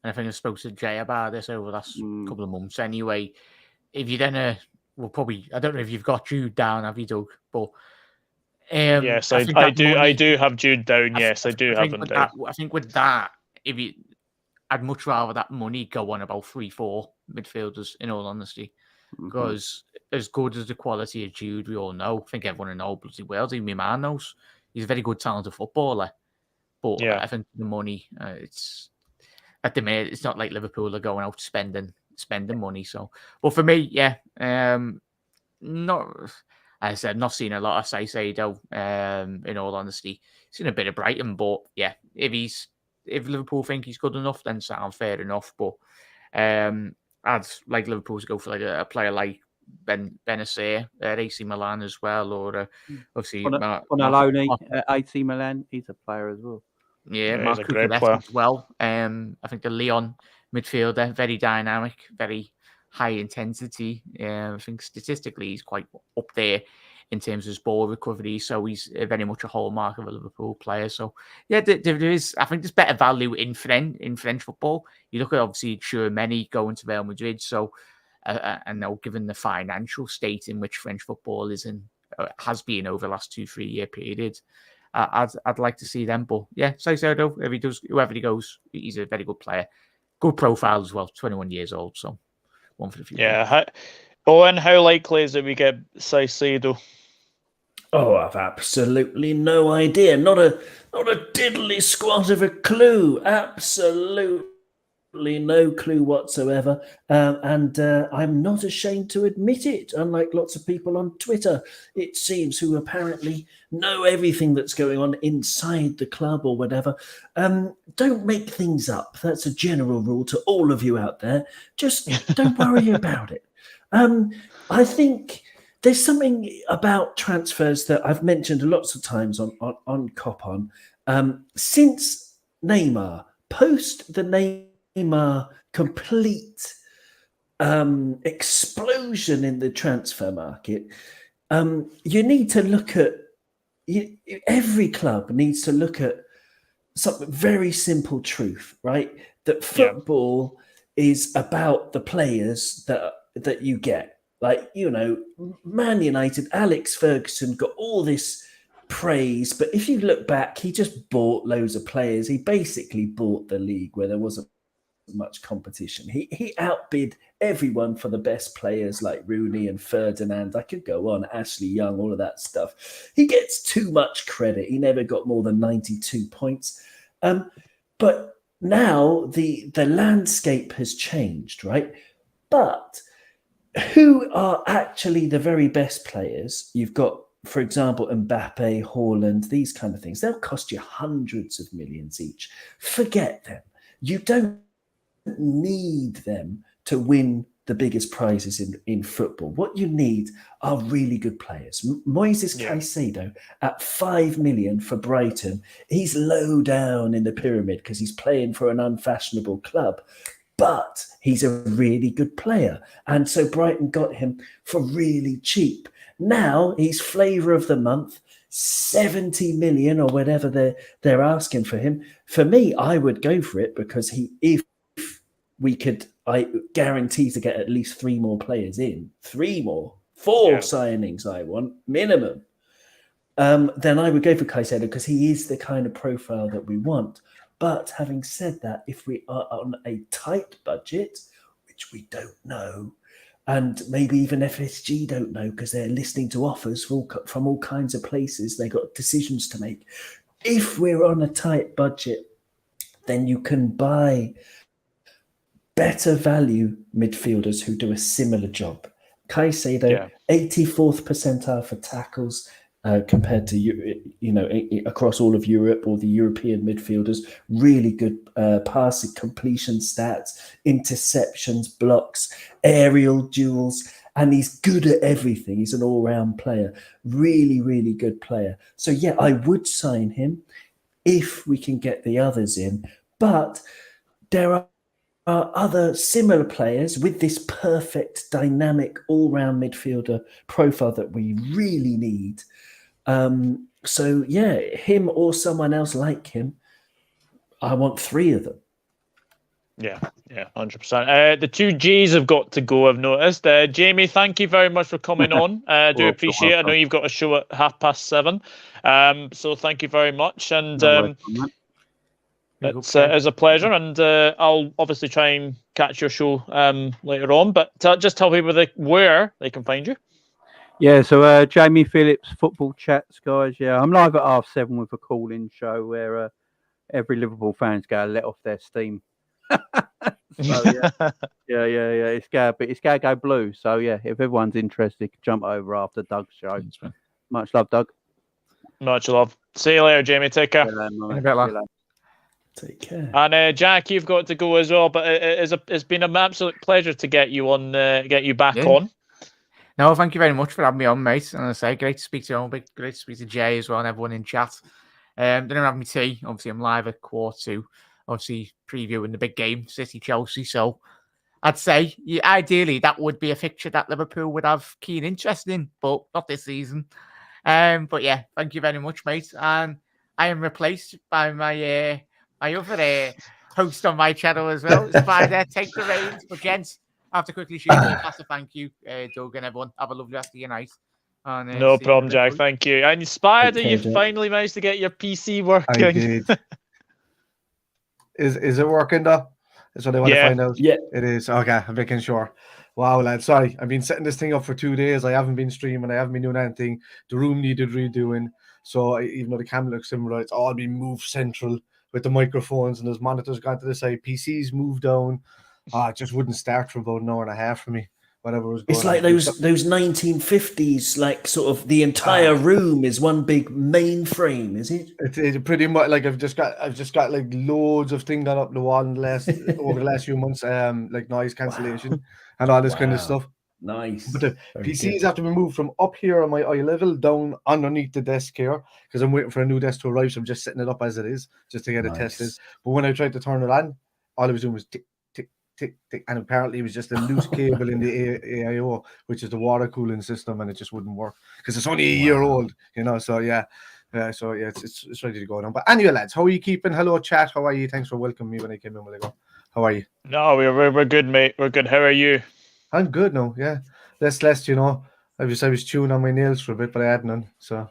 And I think I spoke to Jay about this over the last couple of months anyway. If you're then I don't know if you've got Jude down, have you, Doug? But yes, I do have Jude down. Yes, I do have him down. I think with that, I'd much rather that money go on about 3-4 midfielders, in all honesty. Because as good as the quality of Jude, we all know, I think everyone in all bloody world, even my man knows, he's a very good talented footballer. But I think the money, it's at the minute, it's not like Liverpool are going out spending money. So, but for me, not, as I said, not seeing a lot of Caicedo. In all honesty, seen a bit of Brighton, but if Liverpool think he's good enough, then sound fair enough. But I'd like Liverpool to go for like a player like Benacer at AC Milan as well, or obviously Bonaloni at AC Milan. He's a player as well. Yeah, Mark Cucurella as well. I think the Lyon midfielder, very dynamic, very high intensity. I think statistically he's quite up there in terms of his ball recovery. So he's very much a hallmark of a Liverpool player. So yeah, there is. I think there's better value in French football. You look at obviously Tchouameni going to Real Madrid. So and now given the financial state in which French football is in, has been over the last 2-3 year period, I'd like to see them. But yeah, Caicedo, if he does, whoever he goes, he's a very good player. Good profile as well, 21 years old. So one for the future. Yeah. Owen, how likely is it we get Caicedo? Oh, I've absolutely no idea. Not a diddly squat of a clue. Absolutely no clue whatsoever. And I'm not ashamed to admit it, unlike lots of people on Twitter, it seems, who apparently know everything that's going on inside the club or whatever. Don't make things up. That's a general rule to all of you out there. Just don't worry about it. I think there's something about transfers that I've mentioned lots of times on Cop On. Since Neymar, post the Neymar complete explosion in the transfer market, you need to look at, every club needs to look at something very simple truth, right? That football is about the players that you get. Like, Man United, Alex Ferguson got all this praise, but if you look back, he just bought loads of players. He basically bought the league where there wasn't much competition. He outbid everyone for the best players like Rooney and Ferdinand. I could go on, Ashley Young, all of that stuff. He gets too much credit. He never got more than 92 points. But now the landscape has changed, right? But who are actually the very best players? You've got, for example, Mbappe, Haaland, these kind of things. They'll cost you hundreds of millions each. Forget them. You don't need them to win the biggest prizes in football. What you need are really good players. Moises Caicedo at 5 million for Brighton. He's low down in the pyramid because he's playing for an unfashionable club, but he's a really good player. And so Brighton got him for really cheap. Now he's flavour of the month, 70 million or whatever they're asking for him. For me, I would go for it because if we could, I guarantee to get at least 3 more players in. 3 more. 4 signings I want, minimum. Then I would go for Caicedo because he is the kind of profile that we want. But having said that, if we are on a tight budget, which we don't know, and maybe even FSG don't know because they're listening to offers from all kinds of places, they got decisions to make. If we're on a tight budget, then you can buy better value midfielders who do a similar job. Caicedo, 84th percentile for tackles compared to, across all of Europe or the European midfielders. Really good passing completion stats, interceptions, blocks, aerial duels, and he's good at everything. He's an all-round player. Really, really good player. So, yeah, I would sign him if we can get the others in. But there are other similar players with this perfect, dynamic, all-round midfielder profile that we really need. So, yeah, him or someone else like him, I want 3 of them. Yeah, 100%. The 2 Gs have got to go, I've noticed. Jamie, thank you very much for coming on. I do appreciate it. I know you've got a show at 7:30. So thank you very much. And it's a pleasure. And I'll obviously try and catch your show later on. But just tell people where they can find you. Yeah, so Jamie Phillips, Football Chats, guys. Yeah, I'm live at 7:30 with a call-in show where every Liverpool fan's got to let off their steam. So yeah, it's gotta go blue. So yeah, if everyone's interested, jump over after Doug's show. Much love, Doug. Much love. See you later, Jamie. Take care. Take care. And Jack, you've got to go as well. But it's been an absolute pleasure to get you on, get you back on. No, thank you very much for having me on, mate. And I say, great to speak to you, great to speak to Jay as well and everyone in chat. Didn't have me tea. Obviously, I'm live at 2:15. Obviously, previewing the big game, City-Chelsea. So I'd say, ideally, that would be a fixture that Liverpool would have keen interest in, but not this season. But yeah, thank you very much, mate. And I am replaced by my other host on my channel as well, Spider. Take the reins. But gents, I have to quickly shoot a pass. Thank you, Doug and everyone. Have a lovely rest of your night. And, no problem, Jack. Thank you. And Spider, you finally managed to get your PC working. I did. Is it working though? That's what I want to find out. Yeah, it is. Okay, I'm making sure. Wow, lad. Sorry, I've been setting this thing up for 2 days. I haven't been streaming. I haven't been doing anything. The room needed redoing. So even though the camera looks similar, it's all been moved central with the microphones and those monitors gone to the side. PCs moved down. It just wouldn't start for about an hour and a half for me. Whatever was going it's like on. those 1950s, like sort of the entire room is one big mainframe, is it? It's pretty much like I've just got like loads of things done up the wall in the over the last few months, like noise cancellation and all this kind of stuff. Nice. But the PCs have to be moved from up here on my eye level down underneath the desk here because I'm waiting for a new desk to arrive. So I'm just setting it up as it is just to get it tested. But when I tried to turn it on, all I was doing was tick, tick, tick, and apparently it was just a loose cable in the AIO, which is the water cooling system, and it just wouldn't work because it's only a year old, So it's ready to go now. But anyway, lads, how are you keeping? Hello, chat. How are you? Thanks for welcoming me when I came in. How are you? No, we're good, mate. We're good. How are you? I'm good now. Yeah, less. I was chewing on my nails for a bit, but I had none. So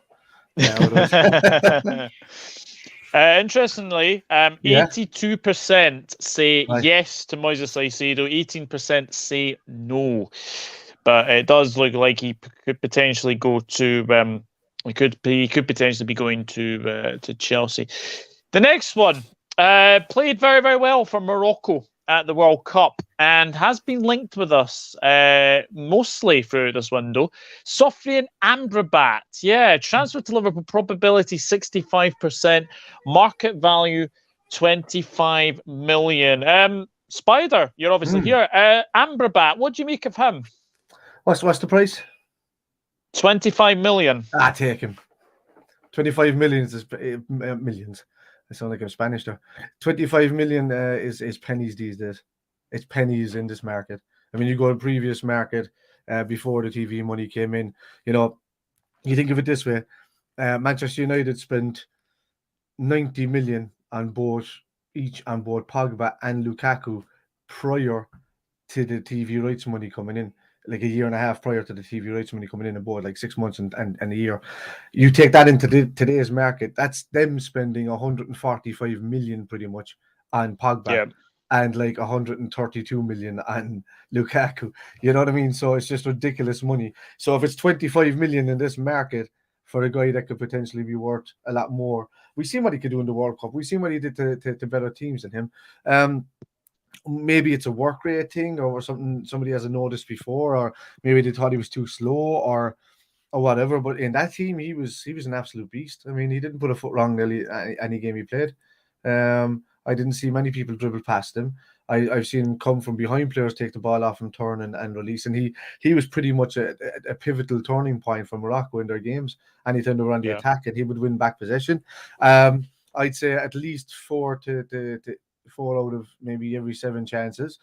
yeah. Interestingly, Yeah. 82% say Right. yes to Moises Caicedo, 18% say no. But it does look like he could potentially go to. He could potentially be going to Chelsea. The next one played very, very well for Morocco at the World Cup and has been linked with us mostly through this window. Sofyan Amrabat, transfer to Liverpool, probability 65%, market value 25 million. Spider, you're obviously here. Amrabat, what do you make of him? What's the price? 25 million. Take him. 25 million is millions. I sound like I'm Spanish there. 25 million is pennies these days. It's pennies in this market. I mean, you go to previous market before the TV money came in. You think of it this way: Manchester United spent 90 million on both Pogba and Lukaku prior to the TV rights money coming in. Like a year and a half prior to the TV rights money coming in aboard, like 6 months and a year. You take that into today's market, that's them spending 145 million pretty much on Pogba and like 132 million on Lukaku. You know what I mean? So it's just ridiculous money. So if it's 25 million in this market for a guy that could potentially be worth a lot more, we've seen what he could do in the World Cup. We've seen what he did to better teams than him. Maybe it's a work rate thing or something somebody hasn't noticed before, or maybe they thought he was too slow or whatever. But in that team, he was an absolute beast. I mean, he didn't put a foot wrong nearly any game he played. I didn't see many people dribble past him. I've seen him come from behind players, take the ball off him, turn and release. And he was pretty much a pivotal turning point for Morocco in their games. And he turned around the attack and he would win back possession. I'd say at least 4 out of maybe every 7 chances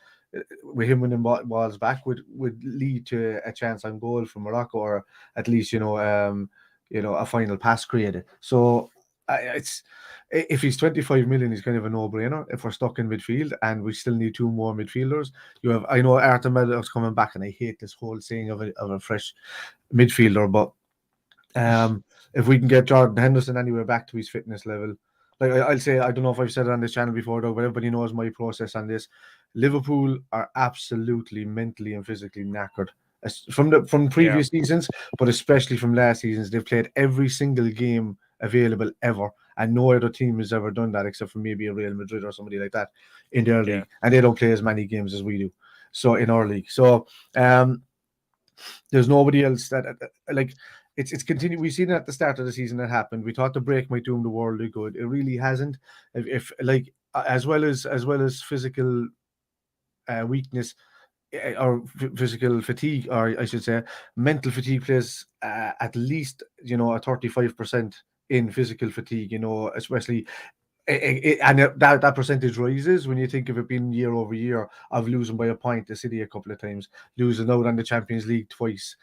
with him winning balls back would lead to a chance on goal for Morocco, or at least a final pass created. So if he's 25 million, he's kind of a no-brainer. If we're stuck in midfield and we still need 2 more midfielders, I know Arthur Meadows coming back, and I hate this whole saying of a fresh midfielder, but if we can get Jordan Henderson anywhere back to his fitness level. Like I'll say, I don't know if I've said it on this channel before, though, but everybody knows my process on this. Liverpool are absolutely mentally and physically knackered from previous seasons, but especially from last seasons. They've played every single game available ever, and no other team has ever done that except for maybe a Real Madrid or somebody like that in their league, and they don't play as many games as we do. So in our league, so there's nobody else that like. It's continued. We've seen it at the start of the season that happened. We thought the break might do him the world of good. It really hasn't. If like as well as physical weakness or physical fatigue, or I should say, mental fatigue plays at least a 35% in physical fatigue. Especially. And that percentage rises when you think of it being year over year of losing by a point to City a couple of times, losing out on the Champions League twice.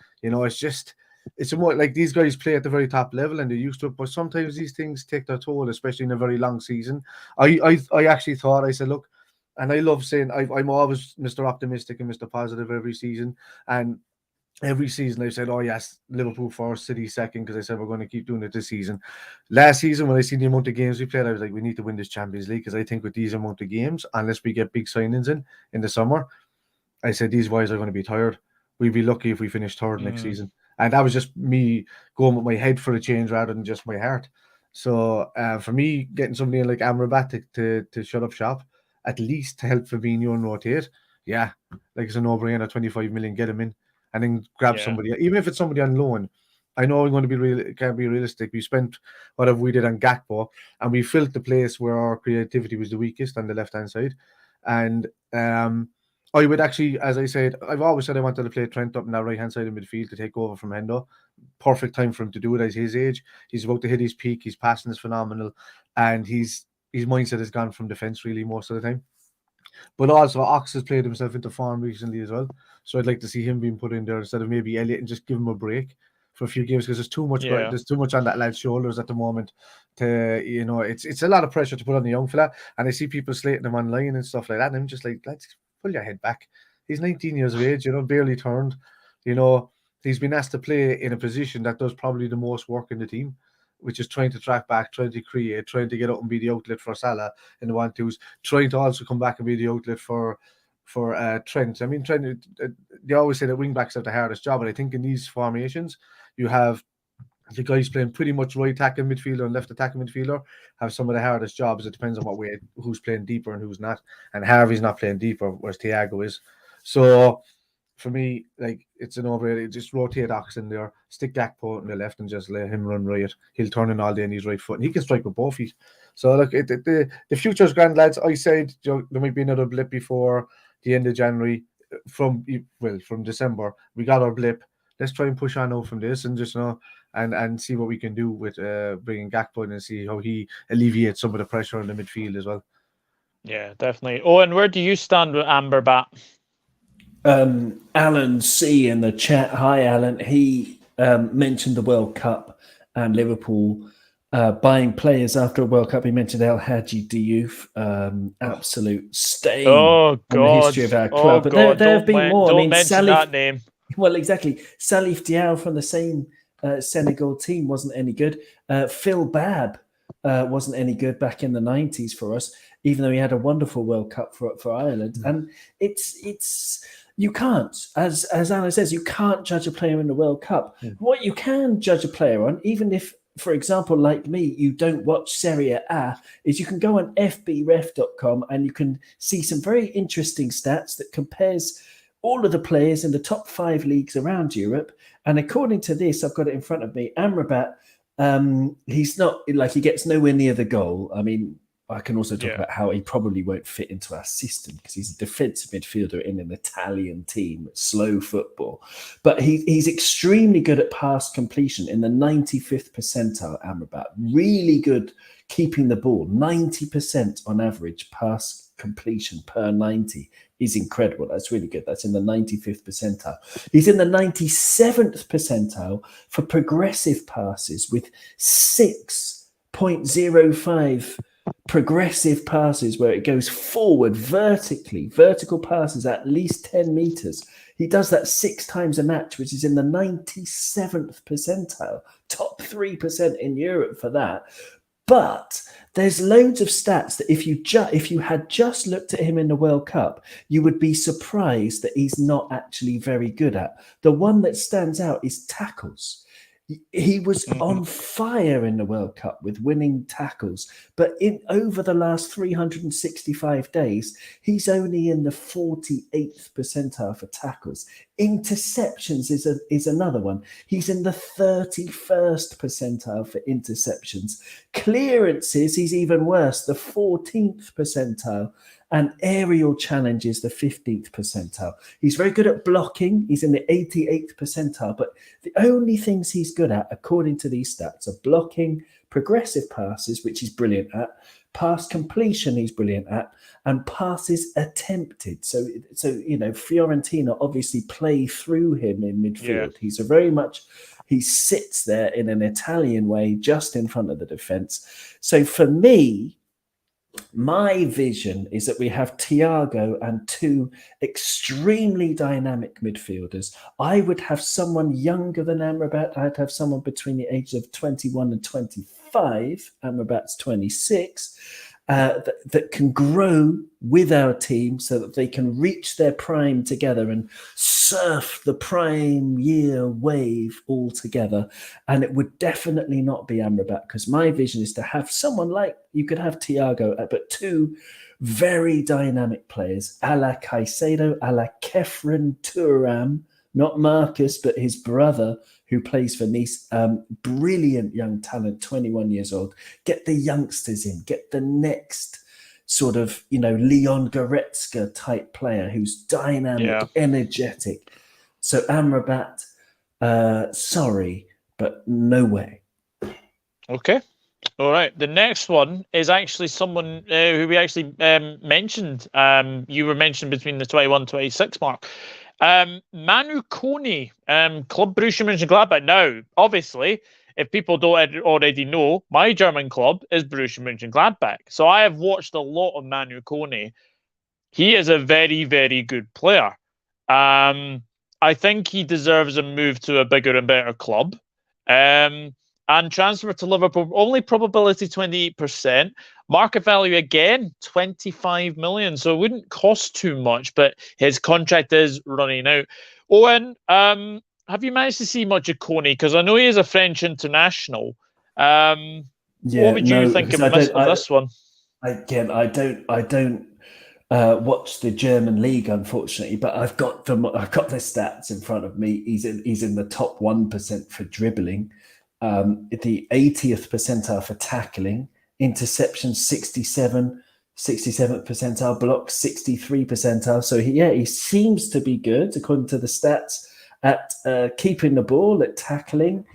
It's more like these guys play at the very top level and they're used to it, but sometimes these things take their toll, especially in a very long season. I actually thought, I said, look, and I love saying I'm always Mr. Optimistic and Mr. Positive every season, and every season I've said, oh yes, Liverpool first, City second, because I said we're going to keep doing it this season. Last season, when I seen the amount of games we played, I was like, we need to win this Champions League, because I think with these amount of games, unless we get big signings in the summer, I said these boys are going to be tired. We'd be lucky if we finish third next season. And that was just me going with my head for a change rather than just my heart. So for me, getting somebody like Amrabat to shut up shop, at least to help Fabinho and rotate, like it's a no-brainer. 25 million, get him in, and then grab somebody, even if it's somebody on loan. I know I'm going to can't be realistic. We spent whatever we did on Gakpo, and we filled the place where our creativity was the weakest on the left-hand side. And I would actually, as I said, I've always said I wanted to play Trent up in that right-hand side of midfield to take over from Hendo. Perfect time for him to do it at his age. He's about to hit his peak. His passing is phenomenal. And his mindset has gone from defence really most of the time. But also, Ox has played himself into form recently as well. So I'd like to see him being put in there instead of maybe Elliott, and just give him a break for a few games, because there's too much. There's too much on that lad's shoulders at the moment. It's a lot of pressure to put on the young fella. And I see people slating him online and stuff like that. And I'm just like, let's pull your head back. He's 19 years of age, barely turned. He's been asked to play in a position that does probably the most work in the team. which is trying to track back, trying to create, trying to get up and be the outlet for Salah in the 1-2s, trying to also come back and be the outlet for Trent. I mean, they always say that wing backs have the hardest job, but I think in these formations, you have the guys playing pretty much right attacking midfielder and left attacking midfielder have some of the hardest jobs. It depends on what way, who's playing deeper and who's not. And Harvey's not playing deeper, whereas Thiago is. So for me, like, it's a no-brainer. Just rotate Ox in there, stick Gakpo on the left, and just let him run right. He'll turn in all day on his right foot, and he can strike with both feet. So look, the future's grand, lads. I said there might be another blip before the end of January. From December, we got our blip. Let's try and push on out from this, and just and see what we can do with bringing Gakpo in and see how he alleviates some of the pressure on the midfield as well. Yeah, definitely. Owen, where do you stand with Amrabat? Alan C in the chat. Hi, Alan. He mentioned the World Cup and Liverpool buying players after a World Cup. He mentioned El Hadji Diouf, absolute stain on the history of our club. But there have been more. Don't mention that name. Well, exactly. Salif Diao from the same Senegal team wasn't any good. Phil Babb wasn't any good back in the 90s for us, even though he had a wonderful World Cup for Ireland. And it's you can't, as Alan says, you can't judge a player in the World Cup. What you can judge a player on, even if, for example, like me, you don't watch Serie A, is you can go on fbref.com and you can see some very interesting stats that compares all of the players in the top 5 leagues around Europe. And according to this, I've got it in front of me, Amrabat, he's not, like, he gets nowhere near the goal. I mean, I can also talk about how he probably won't fit into our system because he's a defensive midfielder in an Italian team, slow football. But he's extremely good at pass completion in the 95th percentile, Amrabat. Really good keeping the ball. 90% on average pass completion per 90 is incredible. That's really good. That's in the 95th percentile. He's in the 97th percentile for progressive passes with 6.05 progressive passes where it goes forward vertically, vertical passes at least 10 meters. He does that 6 times a match, which is in the 97th percentile, top 3% in Europe for that. But there's loads of stats that if you had just looked at him in the World Cup, you would be surprised that he's not actually very good at. The one that stands out is tackles. He was on fire in the World Cup with winning tackles, but over the last 365 days, he's only in the 48th percentile for tackles. Interceptions is another one. He's in the 31st percentile for interceptions. Clearances, he's even worse, the 14th percentile. And aerial challenges, the 15th percentile. He's very good at blocking. He's in the 88th percentile. But the only things he's good at, according to these stats, are blocking, progressive passes, which he's brilliant at, pass completion he's brilliant at, and passes attempted. So Fiorentina obviously play through him in midfield. He's he sits there in an Italian way, just in front of the defence. So for me, my vision is that we have Thiago and 2 extremely dynamic midfielders. I would have someone younger than Amrabat. I'd have someone between the ages of 21 and 25. Amrabat's 26. That can grow with our team so that they can reach their prime together and surf the prime year wave all together. And it would definitely not be Amrabat, because my vision is to have someone like, you could have Thiago, but 2 very dynamic players, a la Caicedo, a la Kefren Turam, not Marcus, but his brother, who plays for Nice. Brilliant young talent, 21 years old. Get the youngsters in, get the next sort of, Leon Goretzka type player who's dynamic, energetic. So Amrabat, sorry, but no way. Okay. All right. The next one is actually someone who we actually mentioned. You were mentioned between the 21-26 mark. Manu Kone, Club Borussia Mönchengladbach. Now, obviously, if people don't already know, my German club is Borussia Mönchengladbach. So I have watched a lot of Manu Kone. He is a very, very good player. I think he deserves a move to a bigger and better club. And transfer to Liverpool, only probability 28%. Market value again, 25 million. So it wouldn't cost too much, but his contract is running out. Owen, have you managed to see much of Coney? Because I know he is a French international. What would you think of this one? Again, I don't watch the German league, unfortunately, but I've got the stats in front of me. He's in the top 1% for dribbling, the 80th percentile for tackling, interception 67th percentile, blocks 63 percentile. So he seems to be good according to the stats at keeping the ball, at tackling.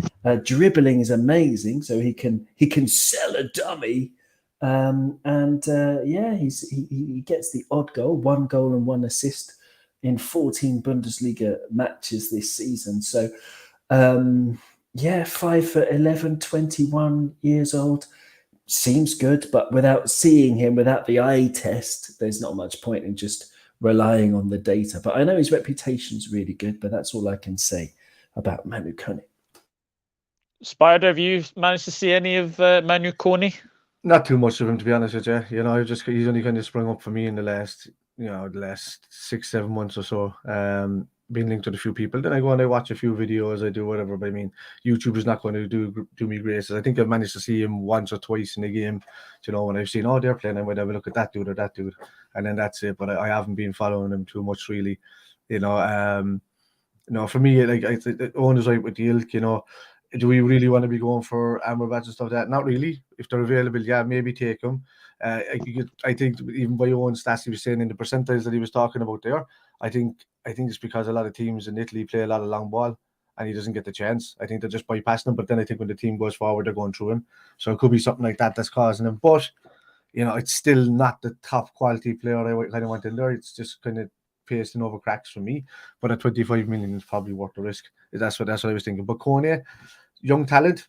Dribbling is amazing, so he can sell a dummy. He gets the odd goal, 1 goal and 1 assist in 14 Bundesliga matches this season. So, 5 for 11, 21 years old. Seems good, but without seeing him, without the eye test, there's not much point in just relying on the data. But I know his reputation's really good, but that's all I can say about Manu Kone. Spider, have you managed to see any of Manu Kone? Not too much of him, to be honest with you. He's only kind of sprung up for me in the last 6-7 months or so. Being linked with a few people. Then I go and I watch a few videos, I do whatever. But I mean, YouTube is not going to do me graces. I think I've managed to see him once or twice in a game. When I've seen, they're playing, I might have a look at that dude or that dude, and then that's it. But I haven't been following him too much, really. For me, like Owen is right with the ilk. Do we really want to be going for Amrabat and stuff like that? Not really. If they're available, maybe take them. I think even by Owen's stats he was saying in the percentiles that he was talking about there, I think it's because a lot of teams in Italy play a lot of long ball and he doesn't get the chance. I think they're just bypassing him, but then I think when the team goes forward, they're going through him. So it could be something like that that's causing him. But, it's still not the top quality player I kind of want in there. It's just kind of pasting over cracks for me. But at 25 million, it's probably worth the risk. That's what I was thinking. But Kone, young talent,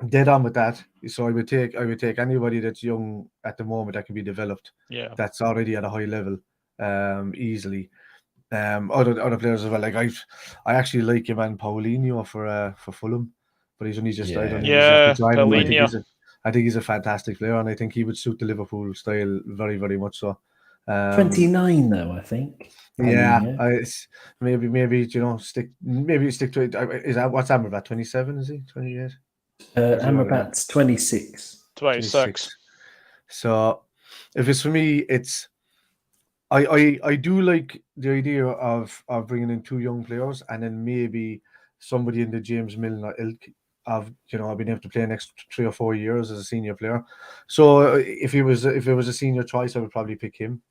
dead on with that. So I would take anybody that's young at the moment that can be developed. Yeah, that's already at a high level, easily. Other players as well. Like I actually like your man Paulinho for Fulham, but he's only just Paulinho. I think he's a fantastic player, and I think he would suit the Liverpool style very, very much so. 29 though, I think. Maybe stick to it. Is that what's Amrabat? 27? Is he 28? Amrabat's 26. 26. So if it's for me, it's I do like the idea of bringing in 2 young players and then maybe somebody in the James Milner ilk of I've been able to play the next 3 or 4 years as a senior player. So if it was a senior choice, I would probably pick him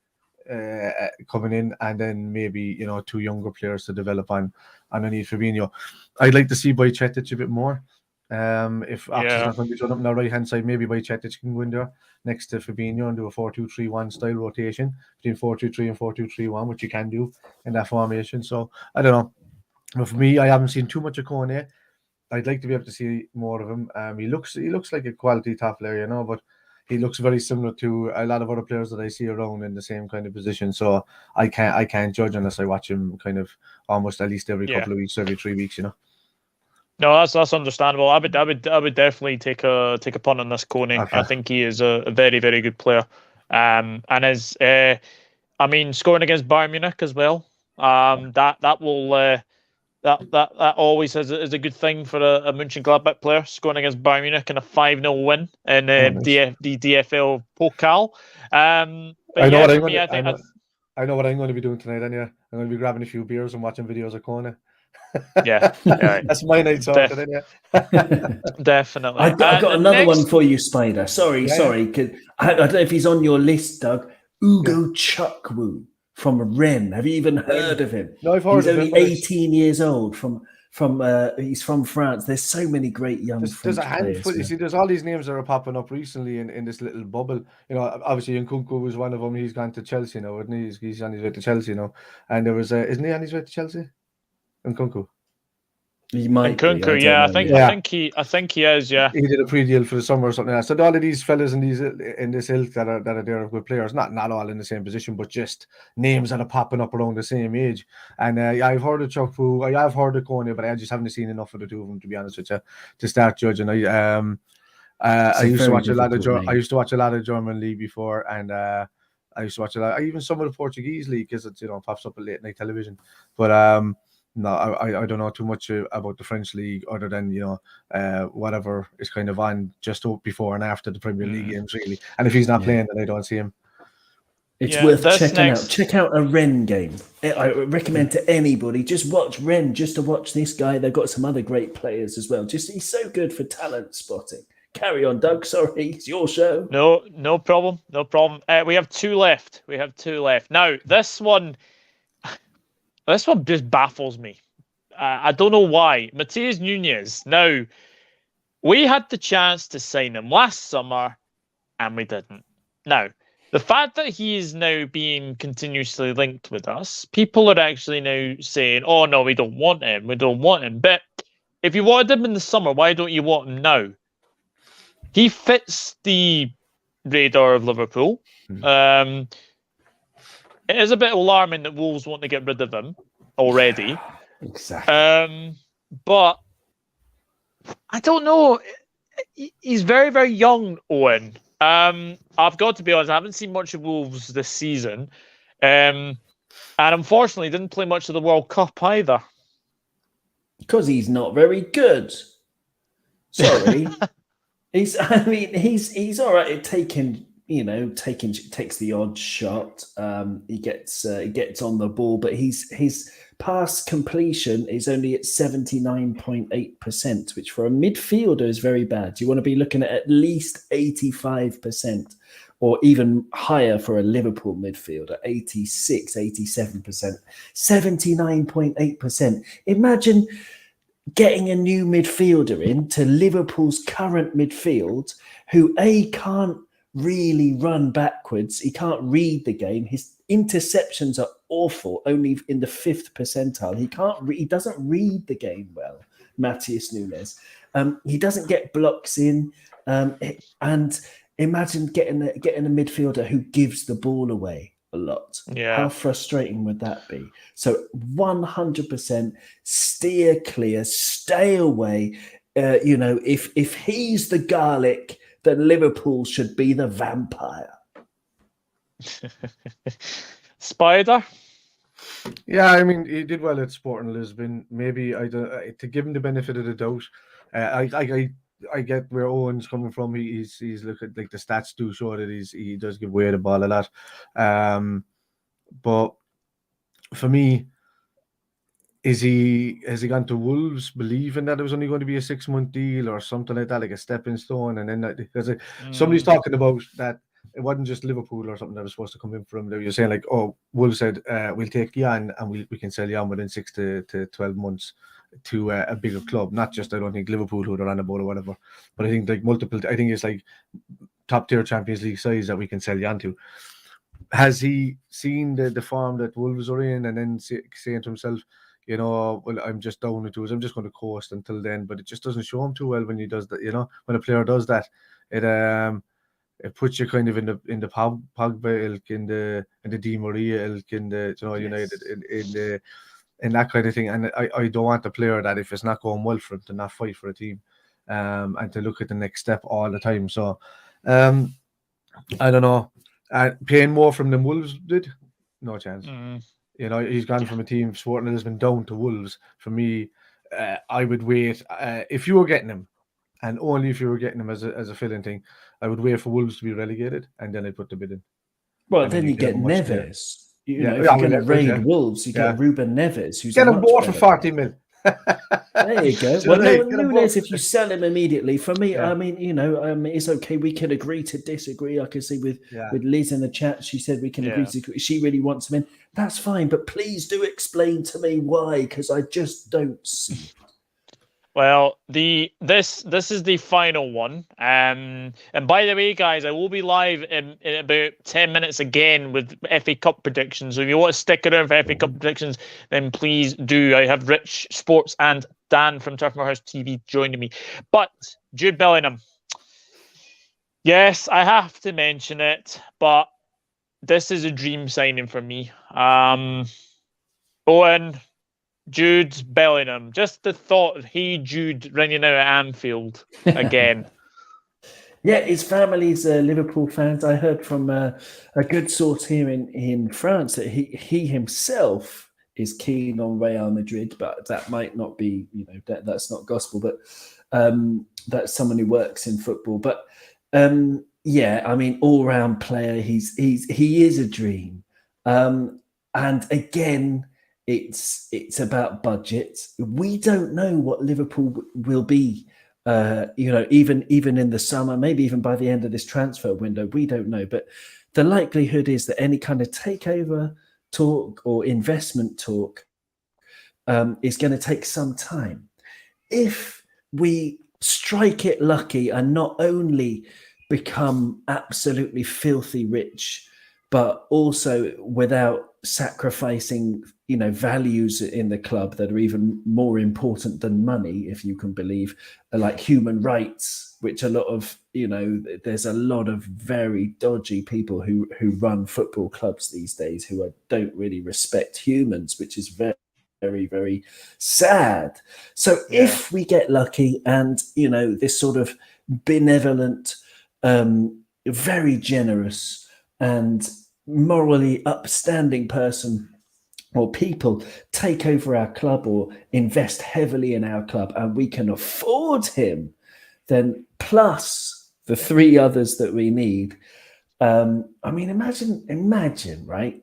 coming in, and then maybe 2 younger players to develop on underneath Fabinho. I'd like to see Bajcetic a bit more. If Ox is not going to be done up on the right hand side, maybe Bajcetic can go in there next to Fabinho and do a 4-2-3-1 style rotation between 4-2-3 and 4-2-3-1, which you can do in that formation. So I don't know. But for me, I haven't seen too much of Kone. I'd like to be able to see more of him. He looks like a quality top player, but he looks very similar to a lot of other players that I see around in the same kind of position. So I can't judge unless I watch him kind of almost at least every couple of weeks, every 3 weeks, No, that's understandable. I would definitely take a punt on this Kone. Okay. I think he is a very, very good player. And is scoring against Bayern Munich as well. That will that always is a good thing for a Mönchengladbach player, scoring against Bayern Munich in a 5-0 win in the DFL Pokal. I know what I'm going to be doing tonight. I'm going to be grabbing a few beers and watching videos of Kone. Yeah, that's my night off. Definitely. I've got another one for you, Spider. Sorry. I don't know if he's on your list, Doug. Ugo Chukwu from Rennes. Have you even heard of him? No, I've heard of him. He's only 18 years old. He's from France. There's so many great young French there's a handful. players. You see, there's all these names that are popping up recently in this little bubble. Obviously Nkunku was one of them. He's gone to Chelsea now, isn't he? He's on his way to Chelsea now. And there was isn't he on his way to Chelsea? Nkunku. He might be. Nkunku, I think he is. Yeah, he did a pre-deal for the summer or something like that. So all of these fellas in this ilk that are there are good players, not all in the same position, but just names that are popping up around the same age. And I've heard of Chukwu, I have heard of Konya, but I just haven't seen enough of the two of them, to be honest with you, to start judging. I used to watch a lot of German league before, and I used to watch a lot, even some of the Portuguese league, because it pops up on late night television. But no, I don't know too much about the French league, other than whatever is kind of on just before and after the Premier League games, really. And if he's not playing, then I don't see him. It's worth checking out. Check out a Rennes game. I recommend to anybody. Just watch Rennes, just to watch this guy. They've got some other great players as well. He's so good for talent spotting. Carry on, Doug. Sorry, it's your show. No problem. We have two left. Now, this one just baffles me. I don't know why. Matheus Nunes. Now, we had the chance to sign him last summer, and we didn't. Now, the fact that he is now being continuously linked with us, people are actually now saying, "Oh no, we don't want him. But if you wanted him in the summer, why don't you want him now? He fits the radar of Liverpool. It is a bit alarming that Wolves want to get rid of him already. Exactly. But I don't know. He's very, very young, Owen. I've got to be honest, I haven't seen much of Wolves this season. And unfortunately, didn't play much of the World Cup either. Because he's not very good. Sorry. He's all right at taking takes the odd shot. He gets on the ball, but his pass completion is only at 79.8%, which for a midfielder is very bad. You want to be looking at least 85%, or even higher for a Liverpool midfielder, 86, 87%, 79.8%. Imagine getting a new midfielder into Liverpool's current midfield who can't really run backwards. He can't read the game. His interceptions are awful, only in the 5th percentile. He doesn't read the game well, Matheus Nunes. He doesn't get blocks in. And imagine getting a midfielder who gives the ball away a lot. Yeah. How frustrating would that be? So 100% steer clear, stay away. If he's the garlic, then Liverpool should be the vampire. Spider? Yeah, I mean, he did well at Sporting Lisbon. Maybe to give him the benefit of the doubt. I get where Owen's coming from. He's looking like the stats do show that he does give away the ball a lot. But for me, has he gone to Wolves believing that it was only going to be a 6-month deal or something like that, like a stepping stone? And then because somebody's talking about that it wasn't just Liverpool or something that was supposed to come in for him. They were saying like, oh, Wolves said we'll take you on and we can sell you on within 6 to 12 months to a bigger club. Not just, I don't think Liverpool who they're on about or whatever, but I think like multiple. I think it's like top tier Champions League size that we can sell you onto. Has he seen the form that Wolves are in and then saying to himself, well, I'm just down the tools. I'm just going to coast until then. But it just doesn't show him too well when he does that. When a player does that, it puts you kind of in the Pogba ilk, in the Di Maria ilk, in the United in that kind of thing. And I don't want a player that if it's not going well for him to not fight for a team, and to look at the next step all the time. So I don't know. Paying more from than Wolves did, no chance. He's gone from a team Sporting Lisbon down to Wolves. For me, I would wait if you were getting him, and only if you were getting him as a filling thing. I would wait for Wolves to be relegated, and then I'd put the bid in. Well, then you get Neves. If you're going to raid Wolves, you get Ruben Neves, who's get him bought for 40 mil. There you go. Well, Nunes, if you sell him immediately, for me, I mean, it's okay. We can agree to disagree. I can see with Liz in the chat, she said we can agree to disagree. She really wants him in. That's fine, but please do explain to me why, because I just don't see it. Well, this is the final one. And by the way, guys, I will be live in about 10 minutes again with FA Cup predictions. So if you want to stick around for FA Cup predictions, then please do. I have Rich Sports and Dan from Turfmoor House TV joining me. But Jude Bellingham. Yes, I have to mention it, but this is a dream signing for me. Owen, Jude Bellingham. Just the thought of hey Jude ringing out at Anfield again. Yeah, his family's Liverpool fans. I heard from a good source here in France that he himself is keen on Real Madrid, but that might not be, that's not gospel, but that's someone who works in football. But yeah, I mean, all-round player. He is a dream, and again, it's about budget. We don't know what Liverpool will be. Even in the summer, maybe even by the end of this transfer window, we don't know. But the likelihood is that any kind of takeover talk or investment talk is going to take some time. If we strike it lucky and not only become absolutely filthy rich, but also without sacrificing, values in the club that are even more important than money, if you can believe, like human rights, which there's a lot of very dodgy people who run football clubs these days who don't really respect humans, which is very, very, very sad. So if we get lucky and, this sort of benevolent, very generous and morally upstanding person or people take over our club or invest heavily in our club and we can afford him, then plus the three others that we need. Imagine, right?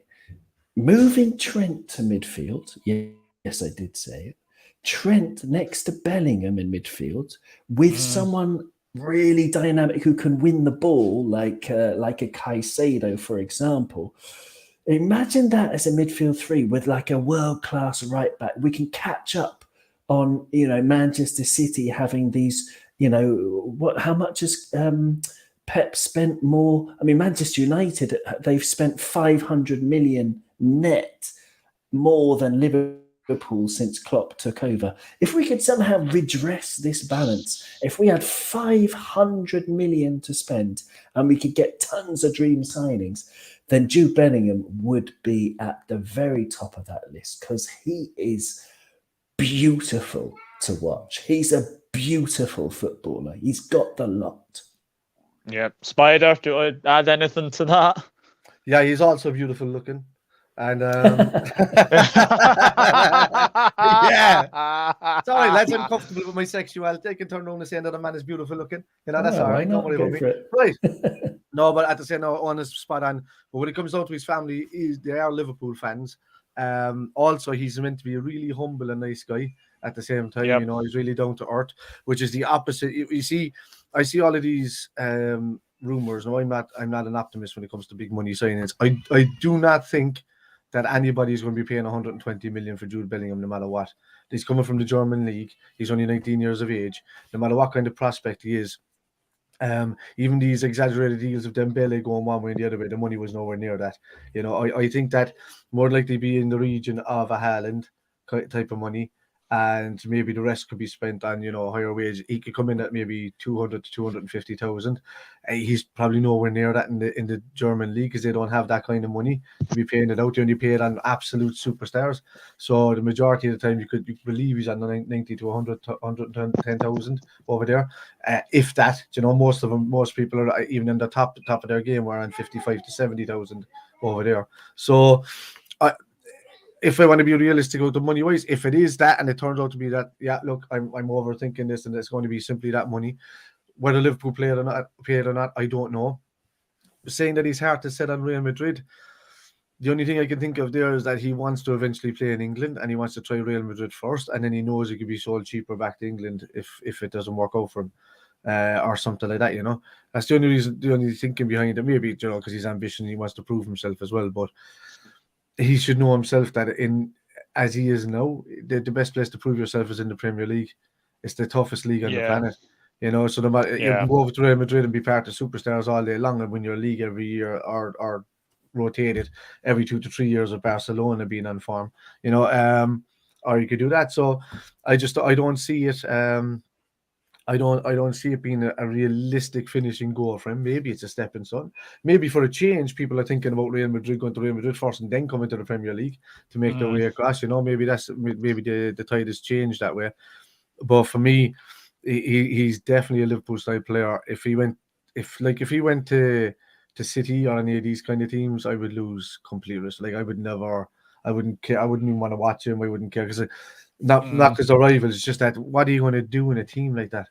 Moving Trent to midfield. Yes, I did say it. Trent next to Bellingham in midfield with someone really dynamic who can win the ball, like a Caicedo, for example. Imagine that as a midfield three with like a world-class right back. We can catch up on, Manchester City having these, how much has Pep spent more? I mean, Manchester United, they've spent 500 million net more than Liverpool since Klopp took over. If we could somehow redress this balance, if we had 500 million to spend and we could get tons of dream signings, then Jude Bellingham would be at the very top of that list because he is beautiful to watch. He's a beautiful footballer. He's got the lot. Yeah. Spider, do you add anything to that? Yeah, he's also beautiful looking. And yeah, sorry, lads, I'm comfortable with my sexuality. I can turn around and say another man is beautiful looking. That's all right. Don't worry about me. Right. No, but at the same time, honest, spot on. But when it comes down to his family, they are Liverpool fans. Also, he's meant to be a really humble and nice guy. At the same time, he's really down to earth, which is the opposite. You see, I see all of these rumors. No, I'm not an optimist when it comes to big money signings. I do not think that anybody is going to be paying 120 million for Jude Bellingham, no matter what. He's coming from the German league. He's only 19 years of age. No matter what kind of prospect he is, even these exaggerated deals of Dembele going one way and the other way, the money was nowhere near that. I think that more likely be in the region of a Haaland type of money, and maybe the rest could be spent on higher wage. He could come in at maybe 200 to 250,000. He's probably nowhere near that in the German league because they don't have that kind of money to be paying it out. They only pay it on absolute superstars. So the majority of the time you could believe he's on 90 to 100 to 110,000 over there. If that, most people are even in the top of their game were on 55 to 70,000 over there. So if I want to be realistic about the money wise, if it is that and it turns out to be that, look, I'm overthinking this and it's going to be simply that money. Whether Liverpool play it or not, I don't know. Saying that he's hard to set on Real Madrid, the only thing I can think of there is that he wants to eventually play in England and he wants to try Real Madrid first, and then he knows he could be sold cheaper back to England if it doesn't work out for him. Or something like that, That's the only thinking behind it. Maybe, because his ambition, he wants to prove himself as well, but he should know himself that as he is now, the best place to prove yourself is in the Premier League. It's the toughest league on the planet. So no matter you can go over to Real Madrid and be part of superstars all day long and win your league every year or rotate it every 2 to 3 years of Barcelona being on form. or you could do that. So I don't see it. I don't see it being a realistic finishing goal for him. Maybe it's a stepping stone. Maybe for a change, people are thinking about Real Madrid going to Real Madrid first and then coming to the Premier League to make their way across. Maybe the tide has changed that way. But for me, he's definitely a Liverpool style player. If he went to City or any of these kind of teams, I would lose complete risk. Like I wouldn't care. I wouldn't even want to watch him. I wouldn't care because not because they're rivals. It's just that what are you going to do in a team like that?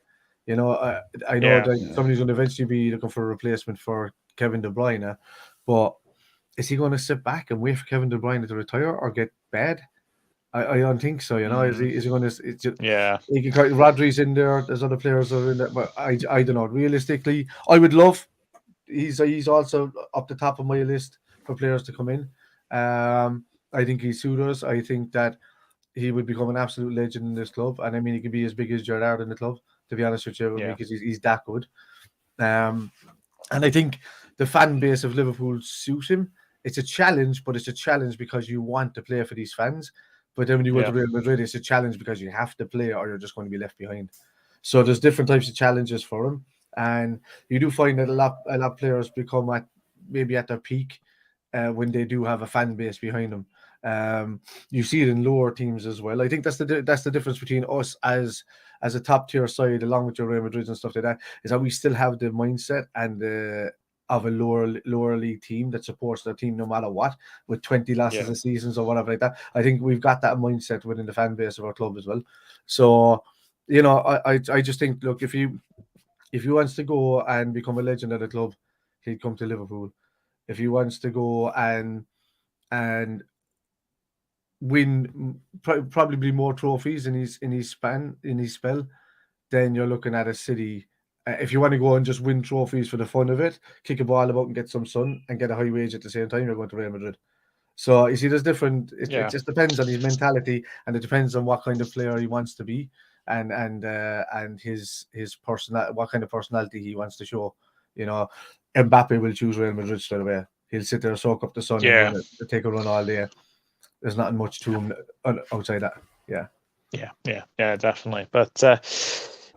I know that somebody's going to eventually be looking for a replacement for Kevin De Bruyne, but is he going to sit back and wait for Kevin De Bruyne to retire or get bad? I don't think so. Is he going to? Rodri's in there. There's other players that are in there, but I don't know. Realistically, I would love. He's also up the top of my list for players to come in. I think he's suited us. I think that he would become an absolute legend in this club, and I mean he could be as big as Gerrard in the club. To be honest with you, because he's that good. And I think the fan base of Liverpool suits him. It's a challenge, but it's a challenge because you want to play for these fans. But then when you go to Real Madrid, it's a challenge because you have to play or you're just going to be left behind. So there's different types of challenges for him. And you do find that a lot of players become at their peak when they do have a fan base behind them. You see it in lower teams as well. I think that's the difference between us as a top tier side, along with your Real Madrid and stuff like that, is that we still have the mindset and of a lower league team that supports their team no matter what, with 20 losses a season or whatever like that. I think we've got that mindset within the fan base of our club as well. So, I just think, look, if he wants to go and become a legend at a club, he'd come to Liverpool. If he wants to go and win probably more trophies in his spell, then you're looking at a City. If you want to go and just win trophies for the fun of it, kick a ball about and get some sun and get a high wage at the same time, you're going to Real Madrid. So you see, there's different. It just depends on his mentality, and it depends on what kind of player he wants to be, and his personal, what kind of personality he wants to show. Mbappe will choose Real Madrid straight away. He'll sit there, soak up the sun, and take a run all day. There's not much to him outside that. Yeah, definitely. But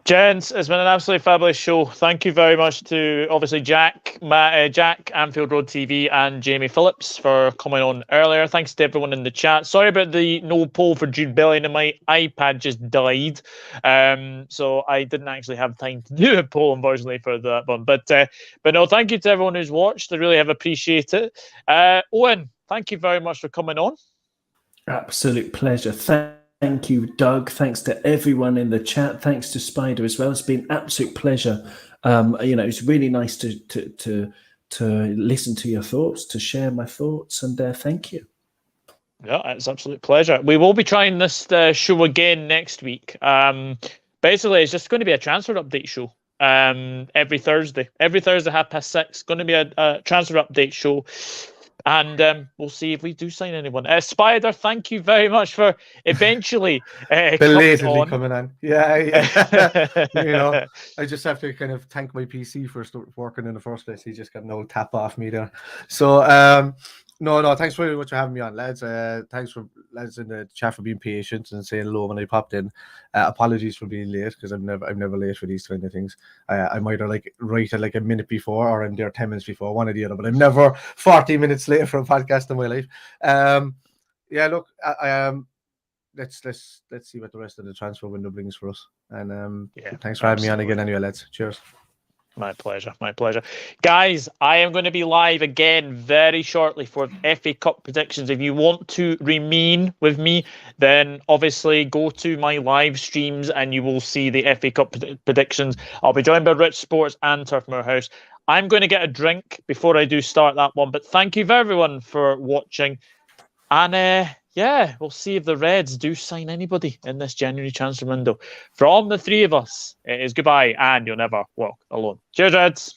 gents, it's been an absolutely fabulous show. Thank you very much to obviously Jack, Anfield Road TV, and Jamie Phillips for coming on earlier. Thanks to everyone in the chat. Sorry about the no poll for Jude Bellingham. My iPad just died, so I didn't actually have time to do a poll, unfortunately, for that one. But no, thank you to everyone who's watched. I really have appreciated it. Owen, thank you very much for coming on. Absolute pleasure. Thank you, Doug. Thanks to everyone in the chat. Thanks to Spider as well. It's been an absolute pleasure. It's really nice to listen to your thoughts, to share my thoughts, and thank you. Yeah, it's an absolute pleasure. We will be trying this show again next week. Basically, it's just going to be a transfer update show. Every Thursday, 6:30, going to be a transfer update show. And we'll see if we do sign anyone. Spider, thank you very much for eventually coming on. Yeah. I just have to kind of thank my PC for working in the first place. He just got an old tap off me there. So, no, thanks very much for having me on, lads. Thanks for lads in the chat for being patient and saying hello when I popped in. Apologies for being late, because I'm never late for these kind of things. I'm either right at a minute before, or I'm there 10 minutes before, one or the other. But I'm never 40 minutes late for a podcast in my life. Look, let's see what the rest of the transfer window brings for us. And thanks for having me on again. Anyway, lads. Cheers. My pleasure. Guys, I am going to be live again very shortly for FA Cup predictions. If you want to remain with me, then obviously go to my live streams and you will see the FA Cup predictions. I'll be joined by Rich Sports and Turf Moor House. I'm going to get a drink before I do start that one, but thank you for everyone for watching. And we'll see if the Reds do sign anybody in this January transfer window. From the three of us, it is goodbye, and you'll never walk alone. Cheers, Reds.